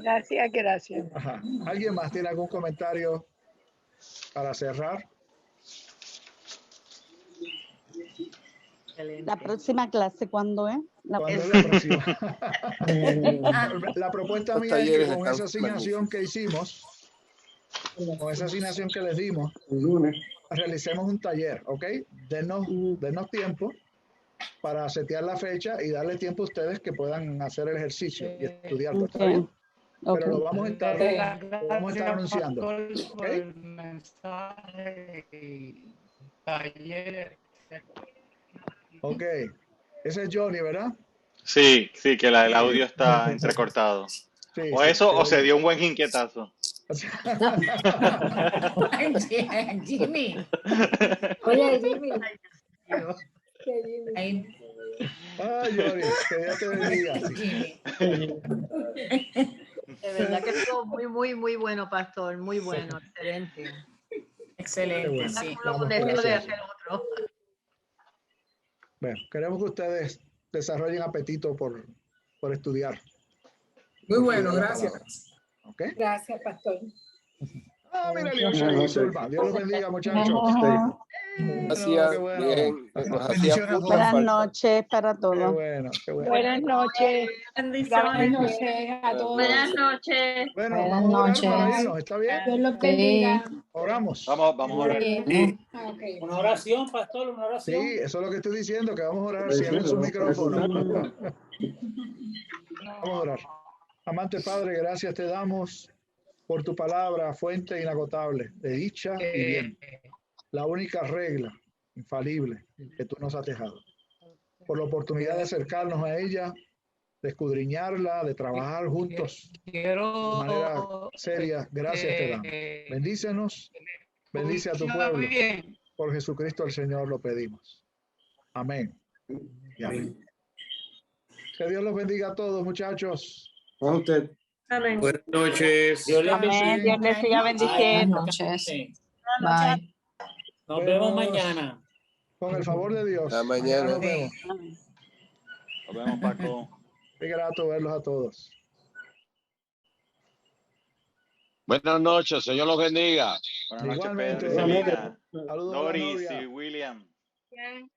Gracias. Ajá. ¿Alguien más tiene algún comentario para cerrar? La próxima clase, ¿cuándo es? ¿Cuándo es la próxima? La propuesta mía es que con esa asignación que hicimos, con esa asignación que les dimos, realicemos un taller, ¿ok? Denos tiempo para setear la fecha y darle tiempo a ustedes que puedan hacer el ejercicio y estudiarlo. ¿Está bien? Pero lo vamos a estar anunciando. ¿Okay? Ok. Ese es Johnny, ¿verdad? Sí, que el audio está entrecortado. Sí, o eso, o se dio un buen inquietazo. Jimmy. Oye, Jimmy. Ay, Yori, que Dios te bendiga. De verdad que estuvo muy bueno, pastor. Muy bueno, excelente. Excelente, bueno. sí. Con deseo de hacer otro. Bueno, queremos que ustedes desarrollen apetito por estudiar. Muy bueno, Por la gracias. palabra. ¿Ok? Gracias, pastor. Ah, mira, Leocha y Zulma. Dios los bendiga, muchachos. Gracias. Qué bueno. Bien. Nos hacía Bendiciones a mucha todos. Buenas falta. noches para Qué todos. bueno, qué bueno. Buenas noches. Bendiciones. Buenas noches a todos. Buenas noches. Bueno, Buenas vamos a orar noches. para irnos, ¿está bien? Dios los bendiga. Oramos. Vamos a orar. Sí. Ok. Una oración, pastor, una Sí, oración. eso es lo que estoy diciendo, que vamos a orar. Cierren su micrófono. Vamos a orar. Amante Padre, gracias te damos por tu palabra, fuente inagotable de dicha y bien. La única regla infalible que tú nos has dejado. Por la oportunidad de acercarnos a ella, de escudriñarla, de trabajar juntos de manera seria. Gracias te damos. Bendícenos, bendice a tu pueblo. Por Jesucristo el Señor lo pedimos. Amén. Y amén. Que Dios los bendiga a todos, muchachos. A usted. Amén. Buenas noches. Dios les bendiga. Amén. Dios les siga bendiciendo. Buenas noches. Sí. Bye. Nos vemos mañana. Con el favor de Dios. Hasta mañana. Nos vemos. Nos vemos, Paco. Qué grato verlos a todos. Buenas noches, Señor los bendiga. Buenas noches, Igualmente. Pedro y Selena. Saludos a la Doris novia. y William. Bien.